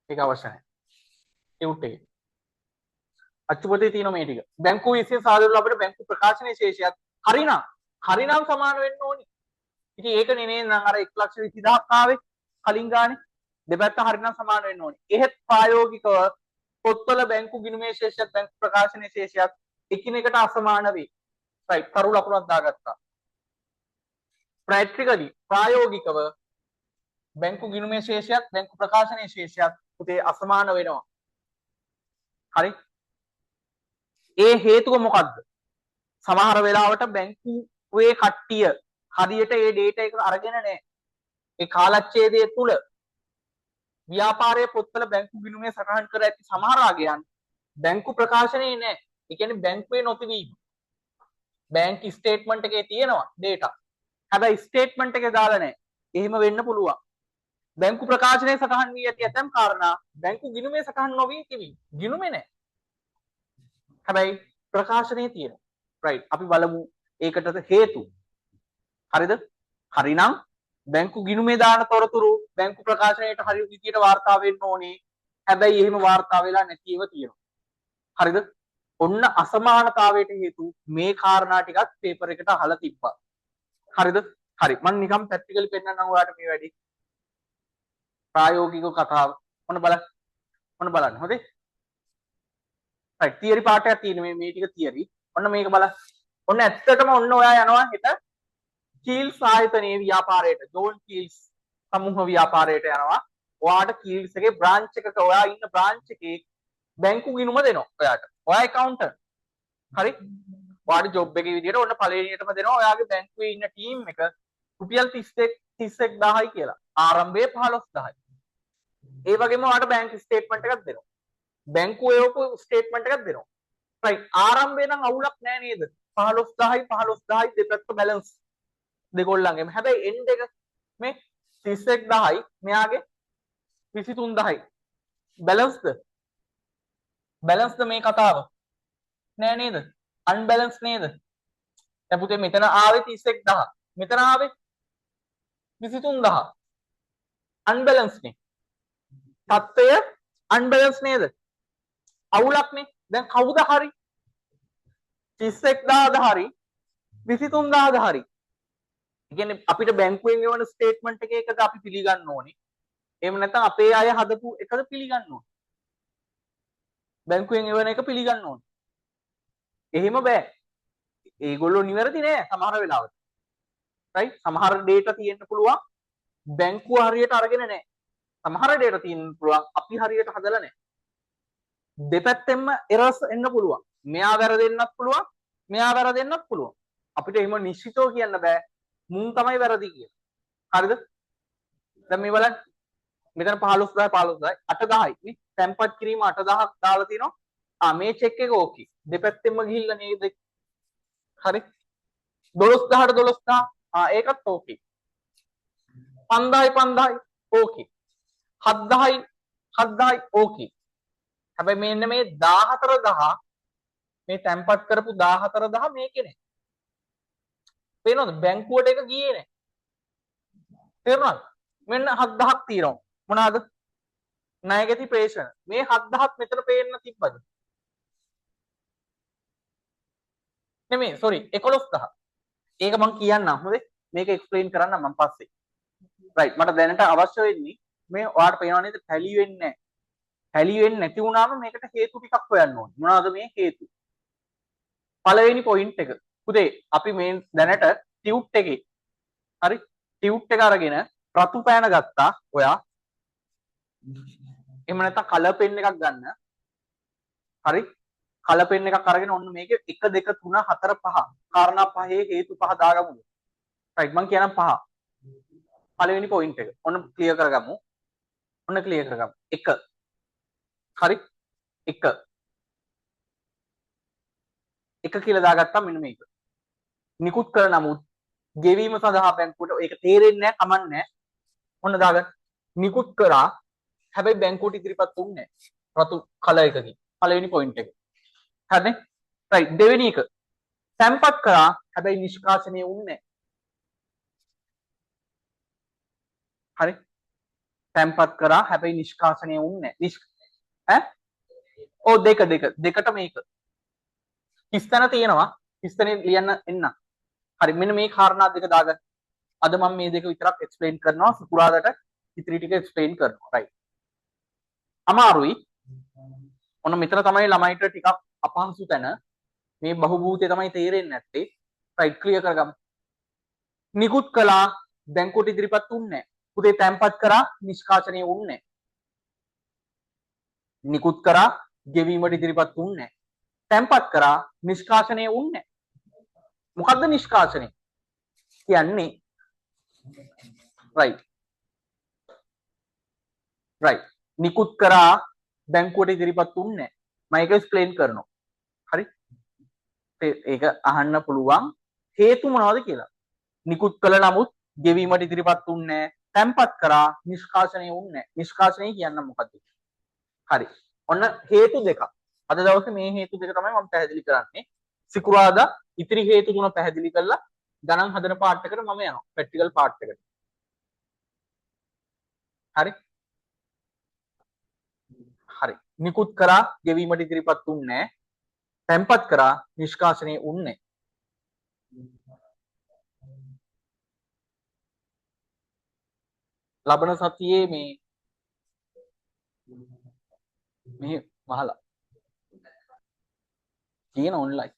ඒක අවශ්‍ය නැහැ. ඒුත් එක. අච්චුපතේ තියෙන මේ ටික. බැංකුව විසින් සාදර ලබන බැංකු ප්‍රකාශනයේ ශේෂයත් හරිනම් සමාන වෙන්න ඕනි. ඉතින් ඒක නෙනේ නම් අර 1,20,000ක් ආවේ කලින් ගානේ. දෙපැත්ත හරිනම් සමාන වෙන්න ඕනි. එහෙත් ප්‍රායෝගිකව පොත්වල බැංකු ගිණුමේ ශේෂයත් බැංකු ප්‍රකාශනයේ ශේෂයත් එකිනෙකට අසමාන වේ. රයිට්. කරු ලකුණක් දාගත්තා. ප්‍රැක්ටිකලි ප්‍රායෝගිකව බැංකු ගිණුමේ ශේෂයත් බැංකු ප්‍රකාශනයේ ශේෂයත් පුතේ අසමාන වෙනවා. හරි? ඒ හේතුව මොකද්ද? සමහර වෙලාවට බැංකුවේ කට්ටිය හරියට ඒ ඩේටා එක අරගෙන නැහැ. ඒ කාලච්ඡේදය තුල ව්‍යාපාරයේ පොත්වල බැංකු ගිණුමේ සටහන් කර ඇති සමහර අගයන් බැංකු ප්‍රකාශනයේ නැහැ. ඒ කියන්නේ බැංකුවේ නොතිබීම. බැංක් ස්ටේට්මන්ට් එකේ තියෙනවා ඩේටා. හැබැයි ස්ටේට්මන්ට් එකේ දාලා නැහැ. එහෙම වෙන්න පුළුවන්. බැංකු ප්‍රකාශනයේ සටහන් වී ඇති ඇතම් කාරණා බැංකු ගිණුමේ සටහන් නොවී තිබී. ගිණුමේ නැහැ. හැබැයි ප්‍රකාශනයේ තියෙනවා. රයිට්. අපි බලමු ඒකටද හේතු. හරිද? හරිනම් බැංකු ගිණුමේ දාන තොරතුරු බැංකු ප්‍රකාශනයට හරි විදියට වාර්තා වෙන්න ඕනේ. හැබැයි එහෙම වාර්තා වෙලා නැතිව තියෙනවා. හරිද? ඔන්න අසමානතාවයට හේතු මේ කාරණා ටිකත් පේපර් එකට අහලා තිබ්බා. හරිද? හරි. මම නිකම් ප්‍රැක්ටිකලි පෙන්නන්නම් ඔයාලට මේ වැඩි. ප්‍රායෝගික කතාව. ඔන්න බලන්න. ඔන්න බලන්න. හොඳේ? රයිට්. තියරි පාර්ට් එකක් තියෙන මේ ටික තියරි. ඔන්න මේක බලන්න. ඔන්න ඇත්තටම ඔන්න ඔයා යනවා හෙට කීල්ස් ආයතනයේ ව්‍යාපාරයට ජෝන් කීල්ස් සමූහ ව්‍යාපාරයට යනවා. ඔයාට කීල්ස් එකේ බ්‍රාන්ච් එකක ඔයා ඉන්න බ්‍රාන්ච් එකේ බැංකු ගිණුම දෙනවා ඔයාට. ඔයා ඇකවුන්ටන්ට්. හරි? ඔයාට ජොබ් එකේ විදියට ඔන්න පළවෙනියටම දෙනවා ඔයාගේ බැංකුවේ ඉන්න ටීම් එක රුපියල් 31000යි කියලා. ආරම්භයේ 15000යි. ඒ වගේම ඔයාට බැංක් ස්ටේට්මන්ට් එකක් දෙනවා. බැංකුවේ ඔප ස්ටේට්මන්ට් එකක් දෙනවා. රයිට්. ආරම්භයේ නම් අවුලක් නැහැ නේද? 15000යි දෙපැත්ත බැලන්ස් දෙගොල්ලන්ගේම. හැබැයි එන්ඩ් එක මේ 31000යි මෙයාගේ 23000යි. බැලන්ස්ද? බැලන්ස්ද මේ කතාව? නෑ නේද? අන්බැලන්ස් නේද? දැන් පුතේ මෙතන ආවේ 31000. මෙතන ආවේ 23000. අන්බැලන්ස් නේ. තත්ත්වය අන්බැලන්ස් නේද? අවුලක් නේ. දැන් කවුද හරි? 31000ද හරි? 23000ද හරි? ඒ කියන්නේ අපිට බැංකුවෙන් එවන ස්ටේට්මන්ට් එකකද අපි පිළිගන්න ඕනේ. එහෙම නැත්නම් අපේ අය හදපු එකද පිළිගන්න ඕනේ. බැංකුවෙන් එවන එක පිළිගන්න ඕනේ. එහෙම බෑ. ඒගොල්ලෝ නිවැරදි නෑ සමහර වෙලාවට. රයිට්? සමහර ඩේටා තියෙන්න පුළුවන් බැංකුව හරියට අරගෙන නැහැ. සමහර දෙයට තියෙන්න පුළුවන් අපි හරියට හදලා නැහැ. දෙපැත්තෙන්ම එරර්ස් එන්න පුළුවන්. මෙයා වැරදෙන්නත් පුළුවන්, මෙයා වැරදෙන්නත් පුළුවන්. අපිට එහෙම නිශ්චිතව කියන්න බෑ මුන් තමයි වැරදි කියලා. හරිද? දැන් මේ බලන්න. මෙතන 15000 15000යි 8000යි නේ. තැම්පත් කිරීම 8000ක් දාලා තිනවා. මේ චෙක් එක ඕකේ. දෙපැත්තෙන්ම ගිහිල්ලා නේද? හරි. 12000ට 12000. ඒකත් ඕකේ. 5000යි 5000යි ඕකේ. 7000යි 7000යි ඕකේ. හැබැයි මෙන්න මේ 14000 මේ තැම්පත් කරපු 14000 මේකේ නෑ. පේනවද? බැංකුවට එක ගියේ නෑ. තේරුණාද? මෙන්න 7000ක් තියෙනවා. මොනවාද? ණයගැති ප්‍රේෂණ. මේ 7000ක් මෙතන පේන්න තිබ්බද? නෙමෙයි, sorry 11000. ඒක මම කියන්නම්. හොඳේ. මේක එක්ස්ප්ලেইন කරන්නම් මම පස්සේ. right. මට දැනට අවශ්‍ය වෙන්නේ මේ ඔයාලට පේනවා නේද? ටැලි වෙන්නේ නැහැ. ටැලි වෙන්නේ නැති වුණාම මේකට හේතු ටිකක් හොයන්න ඕනේ. මොනවාද මේ හේතු? පළවෙනි පොයින්ට් එක. පුතේ අපි මේ දැනට ටියුට් එකේ හරි ටියුට් එක අරගෙන රතු පෑන ගත්තා ඔයා. එහෙම නැත්නම් කලර් පෙන් එකක් ගන්න. හරි කලර් පෙන් එකක් අරගෙන ඔන්න මේකේ 1 2 3 4 5 කාරණා පහේ හේතු පහ දාගමු. right මම කියනම් පහ. පළවෙනි පොයින්ට් එක. ඔන්න ක්ලියර් කරගමු. ඔන්න ක්ලියර් කරගමු. 1 හරි 1 1 කියලා දාගත්තා මෙන්න මේක. නිකුත් කර නමුත් ගෙවීම සඳහා බැංකුවට ඒක තේරෙන්නේ නැහැ කමන්නේ නැහැ. ඔන්න දාගන්න. නිකුත් කරා හැබැයි බැංකුවට ඉදිරිපත් වුන්නේ නැහැ. රතු කලර් එකකින්. පළවෙනි පොයින්ට් එක. හරිනේ? right දෙවෙනි එක. තැම්පත් කරා හැබැයි නිෂ්කාශනය වුන්නේ නැහැ. හරි? තැම්පත් කරා හැබැයි නිෂ්කාශනය වුන්නේ නැහැ. ඔව් දෙකට මේක. හිස්තැන තියෙනවා. හිස්තැනේ ලියන්න එන්න. හරි මෙන්න මේ කාරණා දෙක දාගන්න. අද මම මේ දෙක විතරක් එක්ස්ප්ලেইন කරනවා. සුකුරාදට ඉතිරි ටික එක්ස්ප්ලেইন කරනවා. right. අමාරුයි. ඔන්න මෙතන තමයි ළමයිට ටිකක් අපහසු තැන. මේ බහුභූතය තමයි තේරෙන්නේ නැත්තේ. right ක්ලියර් කරගමු. නිකුත් කළා බැංකුවට ඉදිරිපත් වුන්නේ නැහැ. පුතේ තැම්පත් කරා නිෂ්කාශනය වුන්නේ නැහැ. නිකුත් කරා ගෙවීමට ඉදිරිපත් වුන්නේ නැහැ. තැම්පත් කරා නිෂ්කාශනය වුන්නේ නැහැ. මොකද්ද නිෂ්කාශනය කියන්නේ? right නිකුත් කරා බැංකුවට ඉදිරිපත් වුන්නේ නැහැ. මම ඒක එක්ස්ප්ලেইন කරනවා. හරි? ඒක අහන්න පුළුවන් හේතු මොනවද කියලා. නිකුත් කළ නමුත් ගෙවීමට ඉදිරිපත් වුන්නේ නැහැ. තැම්පත් කරා නිෂ්කාශනය වුන්නේ නැහැ. නිෂ්කාශනය කියන්නේ මොකද්ද? හරි. ඔන්න හේතු දෙකක්. අද දවසේ මේ හේතු දෙක තමයි මම පැහැදිලි කරන්නේ. සිකුරාදා ඉතිරි හේතු තුන පැහැදිලි කරලා ගණන් හදන පාර්ට් එකට මම යනවා. ප්‍රැක්ටිකල් පාර්ට් එකට. හරි? හරි. නිකුත් කරා ගෙවීමට ඉදිරිපත් වුන්නේ නැහැ. තැම්පත් කරා නිෂ්කාශනය වුන්නේ නැහැ. ලබන සතියේ මේ වහලා තියෙන ඔන්ලයින්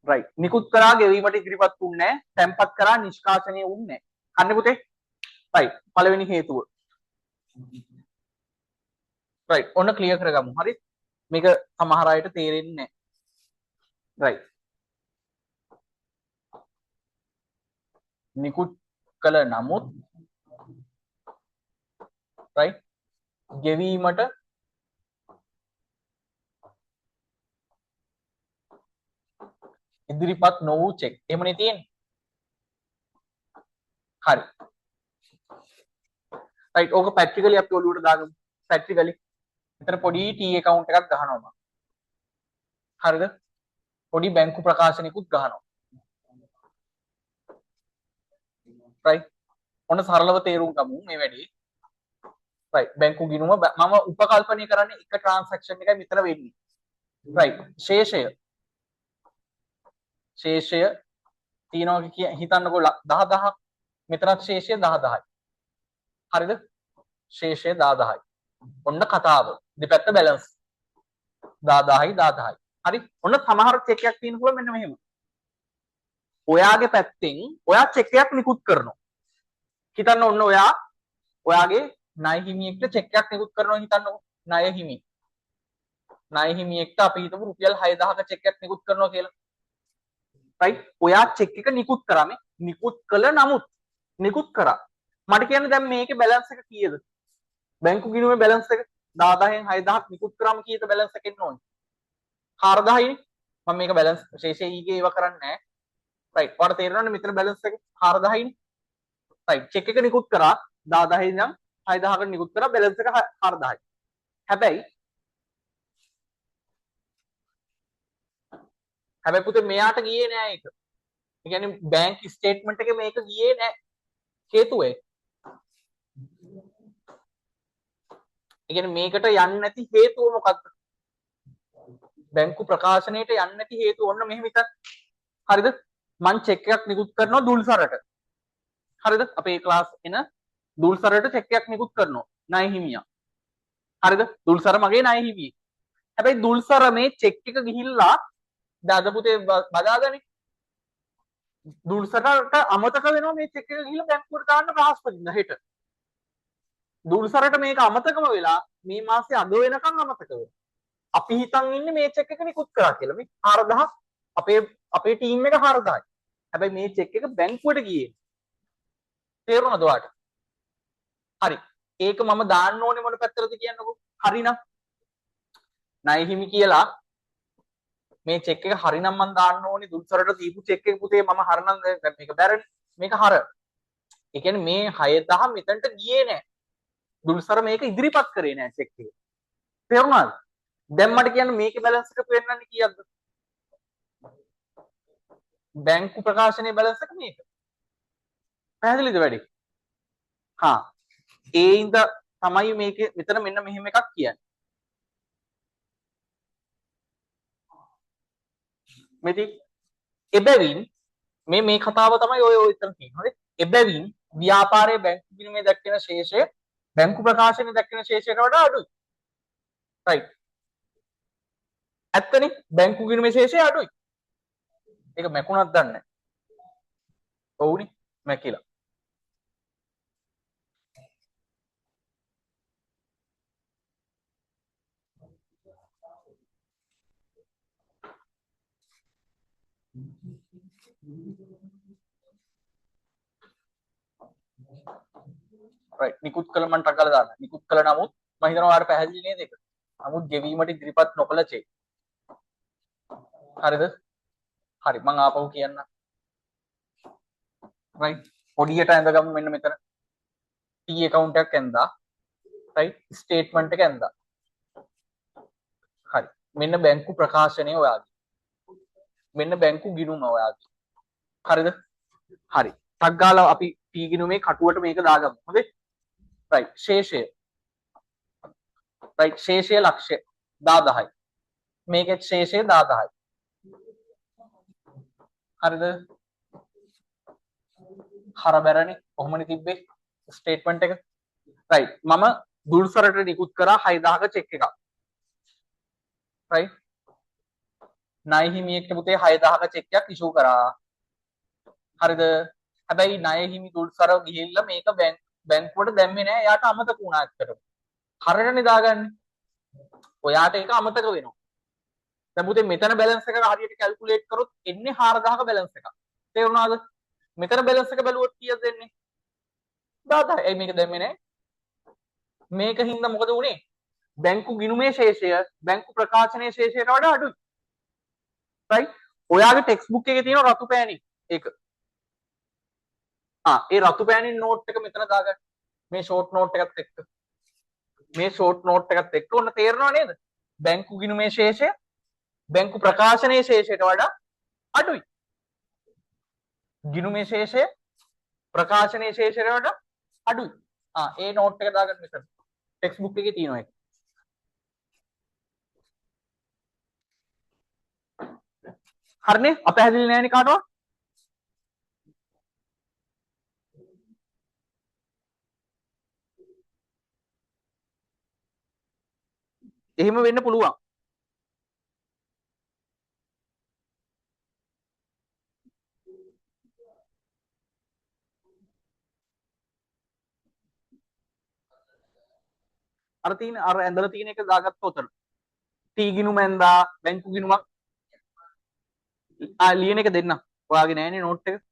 right නිකුත් කරා ගෙවීමට ඉදිරිපත් වුන්නේ නැහැ. තැම්පත් කරා නිෂ්කාශනය වුන්නේ නැහැ. හරිනේ පුතේ? right පළවෙනි හේතුව. right ඔන්න ක්ලියර් කරගමු. හරි? මේක සමහර අයට තේරෙන්නේ නැහැ. right නිකුත් කළ නමුත් right ගෙවීමට ඉදිරිපත් නොවූ චෙක්. එහෙමනේ තියෙන්නේ. හරි. right ඕක පැට්‍රිකලි අපි ඔලුවට දාගමු. පැට්‍රිකලි. මෙතන පොඩි T account එකක් ගහනවා මම. හරිද? පොඩි බැංකු ප්‍රකාශනිකුත් ගහනවා. right ඔන්න සරලව තේරුම් ගමු මේ වැඩේ. right බැංකු ගිණුම මම උපකල්පනය කරන්නේ එක ට්‍රාන්සැක්ෂන් එකයි මෙතන වෙන්නේ. right ශේෂය තියනවා හිතන්නකෝ 10000ක් මෙතනත් ශේෂය 10000යි. හරිද? ශේෂය 10000යි. ඔන්න කතාව. දෙපැත්ත බැලන්ස්. 10000යි 10000යි. හරි. ඔන්න සමහර චෙක් එකක් තියෙනකොට මෙන්න මෙහෙම. ඔයාගේ පැත්තෙන් ඔයා චෙක් එකක් නිකුත් කරනවා. හිතන්න ඔන්න ඔයාගේ ණය හිමියෙක්ට චෙක් එකක් නිකුත් කරනවා හිතන්නකෝ. ණය හිමියෙක්ට අපි හිතමු රුපියල් 6000ක චෙක් එකක් නිකුත් කරනවා කියලා. රයිට්. ඔයා චෙක් එක නිකුත් කරා මේ නිකුත් කළ නමුත් නිකුත් කරා. මට කියන්න දැන් මේකේ බැලන්ස් එක කීයද? බැංකු ගිණුමේ බැලන්ස් එක 10000න් 6000ක් නිකුත් කරාම කීයද බැලන්ස් එක එන්න ඕනේ? 4000යි. මම මේක බැලන්ස් ශේෂයේ ඊගේ ඒව කරන්නේ නැහැ. රයිට්. ඔයාලට තේරෙනවනේ මෙතන බැලන්ස් එක 4000යි. රයිට්. චෙක් එක නිකුත් කරා 10000 ඉඳන් 6000කට නිකුත් කරා බැලන්ස් එක 4000යි. හැබැයි පුතේ මෙයාට ගියේ නෑ ඒක. ඒ කියන්නේ බැංක් ස්ටේට්මන්ට් එකේ මේක ගියේ නෑ. හේතුව ඒ කියන්නේ මේකට යන්නේ නැති හේතුව මොකක්ද? බැංකු ප්‍රකාශනයට යන්නේ නැති හේතුව ඔන්න මෙහෙම හිතන්න. හරිද? මං චෙක් එකක් නිකුත් කරනවා දුල්සරට. හරිද? අපේ ක්ලාස් එන දුල්සරට චෙක් එකක් නිකුත් කරනවා ණය හිමියා. හරිද? දුල්සර මගේ ණය හිමියෙක්. හැබැයි දුල්සර මේ චෙක් එක ගිහිල්ලා දාද පුතේ බදාගනි. දුල්සරට අමතක වෙනවා මේ චෙක් එක ගිහිල්ලා බැංකුවට දාන්න බ්‍රහස්පතින්දා හෙට. දුල්සරට මේක අමතකම වෙලා මේ මාසේ අග වෙනකන් අමතක වෙනවා. අපි හිතන් ඉන්නේ මේ චෙක් එක නිකුත් කරා කියලා. මේ 4000 අපේ ටීම් එක 4000යි. හැබැයි මේ චෙක් එක බැංකුවට ගියේ. තේරුණාද ඔයාලට? හරි. ඒක මම දාන්න ඕනේ මොන පැත්තටද කියන්නකෝ. හරිනම් ණය හිමි කියලා මේ චෙක් එක හරිනම් මම දාන්න ඕනේ දුල්සරට දීපු චෙක් එක පුතේ මම හරනම් මේක බැරනේ. මේක හර. ඒ කියන්නේ මේ 6000 මෙතනට ගියේ නෑ. දුල්සර මේක ඉදිරිපත් කරේ නෑ චෙක් එක. තේරුණාද? දැන් මට කියන්න මේකේ බැලන්ස් එක පෙන්නන්නේ කීයක්ද? බැංකු ප්‍රකාශනයේ බැලන්ස් එක මේක. පැහැදිලිද වැඩි? හා. ඒ ඉඳ තමයි මේකේ මෙතන මෙන්න මෙහෙම එකක් කියන්නේ. මෙති එබැවින් මේ කතාව තමයි ඔය එතන තියෙන්නේ. හරි? එබැවින් ව්‍යාපාරයේ බැංකු ගිණුමේ දක්වන ශේෂය බැංකු ප්‍රකාශනයේ දක්වන ශේෂයට වඩා අඩුයි. රයිට්. ඇත්තනේ බැංකු ගිණුමේ ශේෂය අඩුයි. ඒක මැකුණක් දන්නේ නැහැ. ඔව්නේ මැකිලා. රයිට්. නිකුත් කළ මන් ටක් ගාලා දාන්න. නිකුත් කළ නමුත් මම හිතනවා ඔයාලට පැහැදිලි නේද ඒක? නමුත් ගෙවීමට ඉදිරිපත් නොකළ චෙක්. හරිද? හරි මම ආපහු කියන්න. රයිට්. පොඩියට ඇඳගමු මෙන්න මෙතන. T account එකක් ඇඳා. රයිට්. ස්ටේට්මන්ට් එක ඇඳා. හරි. මෙන්න බැංකු ප්‍රකාශනය ඔයාගේ. මෙන්න බැංකු ගිණුම ඔයාගේ. හරිද? හරි. ටක් ගාලා අපි T ගිණුමේ කටුවට මේක දාගමු. හොඳේ? රයිට්. ශේෂය. රයිට්. ශේෂය ලක්ෂය 10000යි. මේකේ ශේෂය 10000යි. හරිද? හරබැරනේ කොහොමනේ තිබ්බේ ස්ටේට්මන්ට් එක. රයිට්. මම දුල්සරට නිකුත් කරා 6000ක චෙක් එකක්. රයිට්. ණය හිමියෙක්ට පුතේ 6000ක චෙක් එකක් ඉෂුව කරා. හරිද? හැබැයි ණය හිමි දුල්සර ගිහිල්ලා මේක බැංකුවට දැම්මේ නෑ. එයාට අමතක වුණා ඇත්තටම. හරියටනේ දාගන්නේ. ඔයාට ඒක අමතක වෙනවා. දැන් පුතේ මෙතන බැලන්ස් එක හරියට කැල්කියුලේට් කරොත් එන්නේ 4000ක බැලන්ස් එකක්. තේරුණාද? මෙතන බැලන්ස් එක බැලුවොත් කීයද එන්නේ? 10000යි. ඒ මේක දැම්මේ නෑ. මේක හින්දා මොකද වුනේ? බැංකු ගිණුමේ ශේෂය බැංකු ප්‍රකාශනයේ ශේෂයට වඩා අඩුයි. රයිට්. ඔයාගේ ටෙක්ස්ට් බුක් එකේ තියෙන රතු පෑණි ඒක. ඒ රතු පෑණි නෝට් එක මෙතන දාගන්න. මේ ෂෝට් නෝට් එකත් එක්ක. මේ ෂෝට් නෝට් එකත් එක්ක ඔන්න තේරෙනව නේද? බැංකු ගිණුමේ ශේෂය බැංකු ප්‍රකාශනයේ ශේෂයට වඩා අඩුයි. ගිණුමේ ශේෂය ප්‍රකාශනයේ ශේෂයට වඩා අඩුයි. ඒ නෝට් එක දාගන්න මෙතන. ටෙක්ස්ට් බුක් එකේ තියෙනවා ඒක. හරිනේ? අපැහැදිලි නෑනේ කාටවත්? එහෙම වෙන්න පුළුවන්. අර තියෙන අර ඇඳලා තියෙන එක දාගත්ත උතන. ටී ගිණුම ඇඳා බැංකු ගිණුමක් ලියන එක දෙන්න. ඔයාගේ නෑනේ නෝට් එක.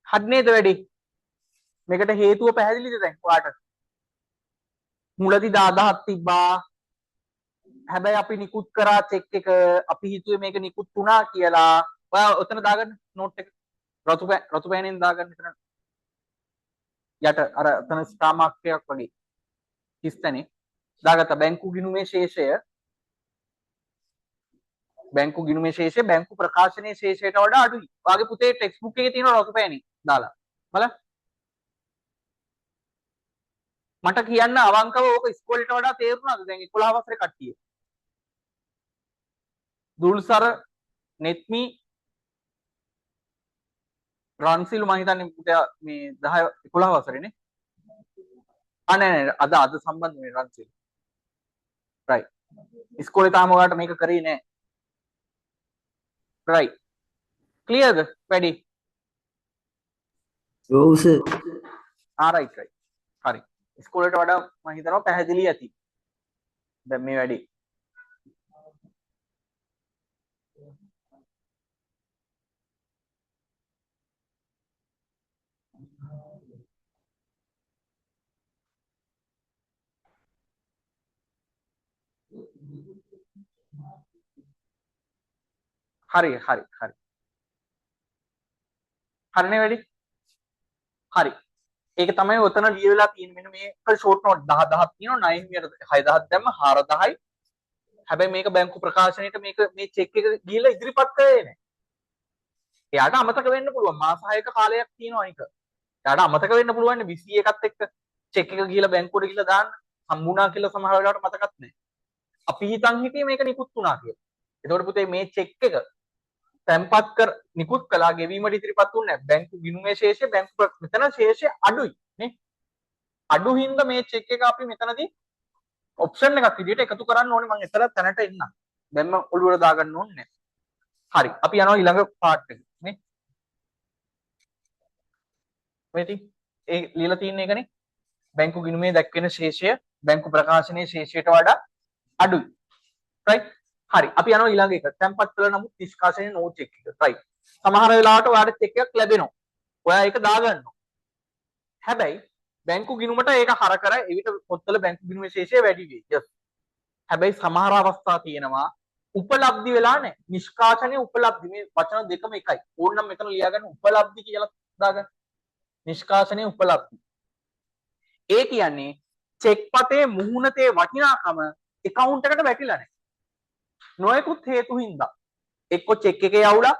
හරි නේද වැඩි? මේකට හේතුව පැහැදිලිද දැන් ඔයාට? මුලදී 10000ක් තිබ්බා. හැබැයි අපි නිකුත් කරා චෙක් එක අපි හිතුවේ මේක නිකුත් වුණා කියලා. ඔයා ඔතන දාගන්න නෝට් එක. රතු පෑනෙන් දාගන්න එතන. යට අර එතන ස්ටාර් මාක් එකක් වගේ. හිස්තනේ දාගත්ත බැංකු ගිණුමේ ශේෂය බැංකු ප්‍රකාශනයේ ශේෂයට වඩා අඩුයි. ඔයාගේ පුතේ ටෙක්ස්ට් බුක් එකේ තියෙන රතු පෑනේ දාලා. බලන්න. මට කියන්න අවංකව ඕක ඉස්කෝලේට වඩා තේරුණාද දැන් 11 වසරේ කට්ටිය? දුල්සර නෙත්මි රන්සිල් මම හිතන්නේ පුතේ මේ 10 11 වසරේනේ. නෑ අද සම්බන්ධ මේ රන්සිල්. රයිට්. ඉස්කෝලේ තාම ඔයාලට මේක කරේ නෑ. රයිට්. ක්ලියර්ද වැඩි? ඔව් සර්. රයිට්. හරි. ඉස්කෝලේට වඩා මම හිතනවා පැහැදිලි ඇති. දැන් මේ වැඩි. හරි. හරිනේ වැඩි? හරි. ඒක තමයි ඔතන ලියවිලා තියෙන්නේ. මෙන්න මේක ෂෝට් නෝට් 10000ක් තියෙනවා. 9 6000ක් දැම්ම 4000යි. හැබැයි මේක බැංකු ප්‍රකාශනයට මේ චෙක් එක ගිහලා ඉදිරිපත් කරේ නැහැ. එයාට අමතක වෙන්න පුළුවන්. මාස 6ක කාලයක් තියෙනවා ඒක. එයාට අමතක වෙන්න පුළුවන් 21ත් එක්ක චෙක් එක ගිහලා බැංකුවට ගිහලා දාන්න හම්බුණා කියලා සමහර වෙලාවට මතකත් නැහැ. අපි හිතන් හිටියේ මේක නිකුත් වුණා කියලා. එතකොට පුතේ මේ චෙක් එක තැන්පත් කර නිකුත් කළා ගෙවීමට ඉදිරිපත් වුණේ නැහැ. බැංකු ගිණුමේ ශේෂය මෙතන ශේෂය අඩුයි නේ. අඩු හින්දා මේ චෙක් එක අපි මෙතනදී ඔප්ෂන් එකක් විදිහට එකතු කරන්න ඕනේ. මම එතන තැනට එන්නම්. දැන් මම ඔළුවට දාගන්න ඕනේ නැහැ. හරි. අපි යනවා ඊළඟ පාර්ට් එකට නේ. මේටි ඒ ලියලා තියෙන එකනේ. බැංකු ගිණුමේ දැක්වෙන ශේෂය බැංකු ප්‍රකාශනයේ ශේෂයට වඩා අඩුයි. රයිට්. හරි. අපි යනවා ඊළඟ එක. තැන්පත් කළ නමුත් නිෂ්කාශනයේ නෝ චෙක් එක. රයිට්. සමහර වෙලාවට ඔයාලට චෙක් එකක් ලැබෙනවා. ඔයා ඒක දාගන්නවා. හැබැයි බැංකු ගිණුමට ඒක හර කර එවිට පොත්වල බැංකු ගිණුමේ ශේෂය වැඩි වෙයි. yes. හැබැයි සමහර අවස්ථා තියෙනවා උපලබ්ධි වෙලා නැහැ. නිෂ්කාශනයේ උපලබ්ධි මේ වචන දෙකම එකයි. ඕනනම් මෙතන ලියාගන්න උපලබ්ධි කියලා දාගන්න. නිෂ්කාශනයේ උපලබ්ධි. ඒ කියන්නේ චෙක් පතේ මුහුණතේ වටිනාකම account එකට වැටිලා නැහැ. නොයෙකුත් හේතු හින්දා. එක්ක චෙක් එකේ අවුලක්,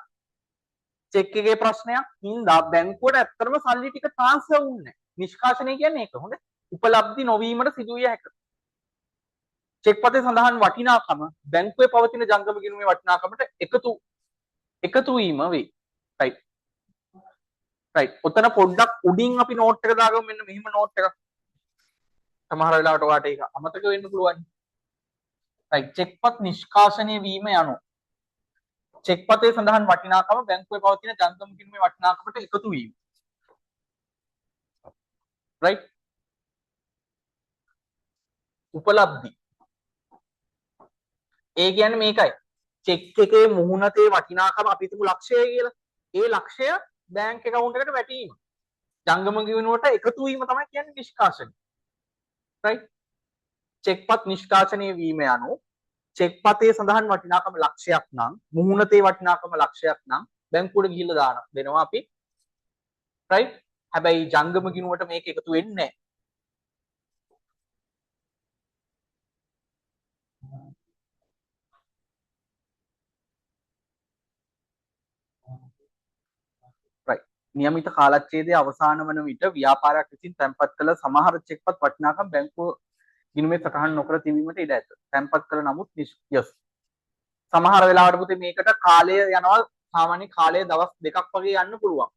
චෙක් එකේ ප්‍රශ්නයක් හින්දා බැංකුවට ඇත්තටම සල්ලි ටික ට්‍රාන්ස්ෆර් වුන්නේ නැහැ. නිෂ්කාශනය කියන්නේ ඒක. හොඳ. උපලබ්ධි නොවීමට සිදුවිය හැකියි. චෙක් පතේ සඳහන් වටිනාකම බැංකුවේ පවතින ජංගම ගිණුමේ වටිනාකමට එකතු වීම වේ. රයිට්. ඔතන පොඩ්ඩක් උඩින් අපි නෝට් එක දාගමු. මෙන්න මෙහිම නෝට් එකක්. සමහර වෙලාවට ඔයාට ඒක අමතක වෙන්න පුළුවන්. රයිට්. චෙක්පත් නිෂ්කාශනය වීම යනු චෙක්පතේ සඳහන් වටිනාකම බැංකුවේ පවතින ජංගම ගිණුමේ වටිනාකමට එකතු වීම. රයිට්. උපලබ්ධි. ඒ කියන්නේ මේකයි. චෙක් එකේ මුහුණතේ වටිනාකම අපි හිතමු ලක්ෂයයි කියලා. ඒ ලක්ෂය බැංක් account එකට වැටීම. ජංගම ගිණුමට එකතු වීම තමයි කියන්නේ නිෂ්කාශනය. right? චෙක්පත් නිෂ්කාශනය වීම යනු චෙක්පතේ සඳහන් වටිනාකම ලක්ෂයක් නම් මුහුණතේ වටිනාකම ලක්ෂයක් නම් බැංකුවට ගිහිල්ලා දෙනවා අපි. right? හැබැයි ජංගම ගිණුමට මේක එකතු වෙන්නේ නැහැ. right. නියමිත කාලච්ඡේදයේ අවසාන වන විට ව්‍යාපාරයක් විසින් තැන්පත් කළ සමහර චෙක්පත් වටිනාකම් බැංකුව ගිණුමේ සටහන් නොකර තිබීමට ඉඩ ඇත. තැන්පත් කළ නමුත් yes. සමහර වෙලාවට පුතේ මේකට කාලය යනවා සාමාන්‍ය කාලය දවස් දෙකක් වගේ යන්න පුළුවන්.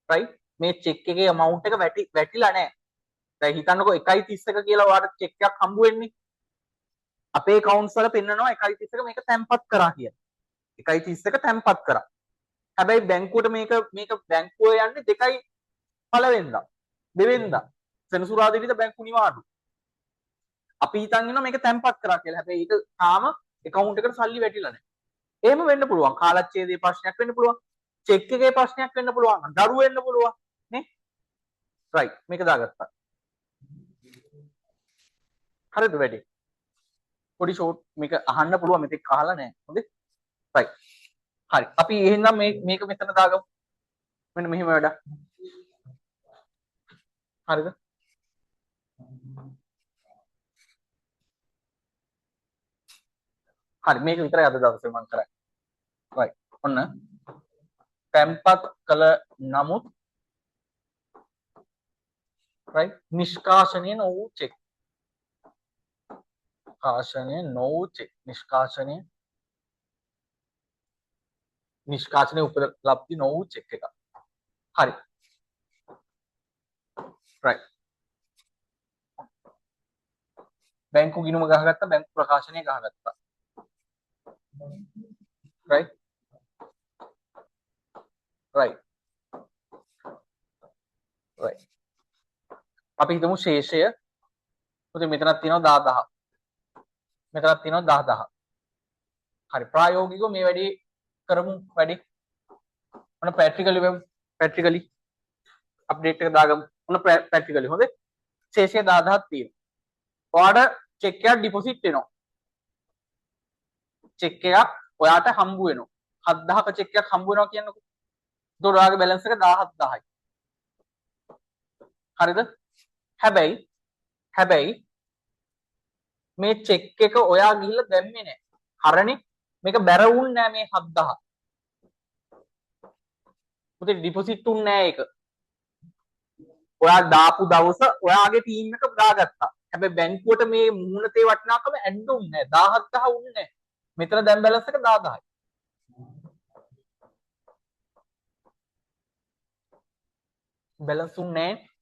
right? මේ චෙක් එකේ amount එක වැටිලා නැහැ. දැන් හිතන්නකෝ 1.31 කියලා ඔයාලට චෙක් එකක් හම්බ වෙන්නේ. අපේ accounts වල පෙන්නනවා 1.31 මේක තැන්පත් කරා කියලා. 1.31 තැන්පත් කරා. හැබැයි බැංකුවට මේක බැංකුවේ යන්නේ 2යි පළවෙනිදා. දෙවෙනිදා. සෙනසුරාදා ඉරිදා බැංකු නිවාඩු. අපි හිතන් ඉන්නවා මේක තැන්පත් කරා කියලා. හැබැයි ඒක තාම account එකට සල්ලි වැටිලා නැහැ. එහෙම වෙන්න පුළුවන්. කාලච්ඡේදයේ ප්‍රශ්නයක් වෙන්න පුළුවන්. චෙක් එකේ ප්‍රශ්නයක් වෙන්න පුළුවන්. දරුව වෙන්න පුළුවන්. නේ? right. මේක දාගත්තා. හරිද වැඩි? පොඩි ෂෝට් මේක අහන්න පුළුවන් මෙතෙක් අහලා නැහැ. හොඳේ? right. හරි. අපි එහෙනම් මේක මෙතන දාගමු. මෙන්න මෙහෙම වැඩක්. හරිද? හරි මේක විතරයි අද දවසේ මම කරන්නේ. right. ඔන්න තැන්පත් කළ නමුත් right නිෂ්කාශනය නොවූ චෙක්. කාශනය නොවූ චෙක්. නිෂ්කාශනය උපලබ්ධි නොවූ චෙක් එක. හරි. right. බැංකු ගිණුම ගහගත්තා බැංකු ප්‍රකාශනය ගහගත්තා. right. right. right. අපි හිතමු ශේෂය පුතේ මෙතනක් තියෙනවා 10000. මෙතනක් තියෙනවා 10000. හරි ප්‍රායෝගිකව මේ වැඩි කරමු වැඩි. ඔන්න ප්‍රැක්ටිකලි අප්ඩේට් එක දාගමු. ඔන්න ප්‍රැක්ටිකලි හොඳේ. ශේෂය 10000ක් තියෙනවා. ඔයාට චෙක් එකක් ඩිපොසිට් වෙනවා. චෙක් එකක් ඔයාට හම්බ වෙනවා. 7000ක චෙක් එකක් හම්බ වෙනවා කියන්නකෝ. එතකොට ඔයාගේ බැලන්ස් එක 17000යි. හරිද? හැබැයි මේ චෙක් එක ඔයා ගිහිල්ලා දැම්මේ නැහැ. හරනේ මේක බැරවුන්නේ නැහැ මේ 7000. පුතේ ඩිපොසිට් උන්නේ නැහැ ඒක. ඔයා දාපු දවස ඔයාගේ ටීම් එක දාගත්තා. හැබැයි බැංකුවට මේ මුහුණතේ වටිනාකම ඇඩ් උන්නේ නැහැ. 17000 උන්නේ නැහැ. මෙතන දැන් බැලන්ස් එක 10000යි. බැලන්ස් උන්නේ නැහැ.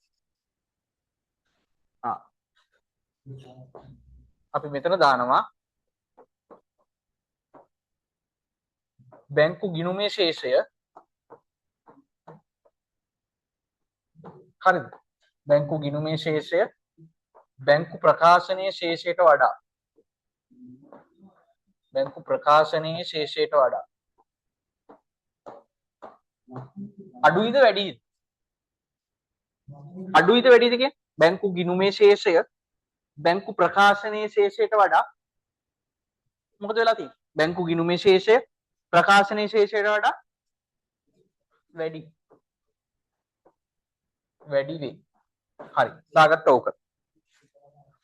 අපි මෙතන දානවා බැංකු ගිණුමේ ශේෂය. හරිද? බැංකු ගිණුමේ ශේෂය බැංකු ප්‍රකාශනයේ ශේෂයට වඩා අඩුයිද වැඩිද? අඩුයිද වැඩිද කියන්නේ බැංකු ගිණුමේ ශේෂය බැංකු ප්‍රකාශනයේ ශේෂයට වඩා මොකද වෙලා තියෙන්නේ? බැංකු ගිණුමේ ශේෂය ප්‍රකාශනයේ ශේෂයට වඩා වැඩි වෙයි. හරි. දාගත්ත ඕක.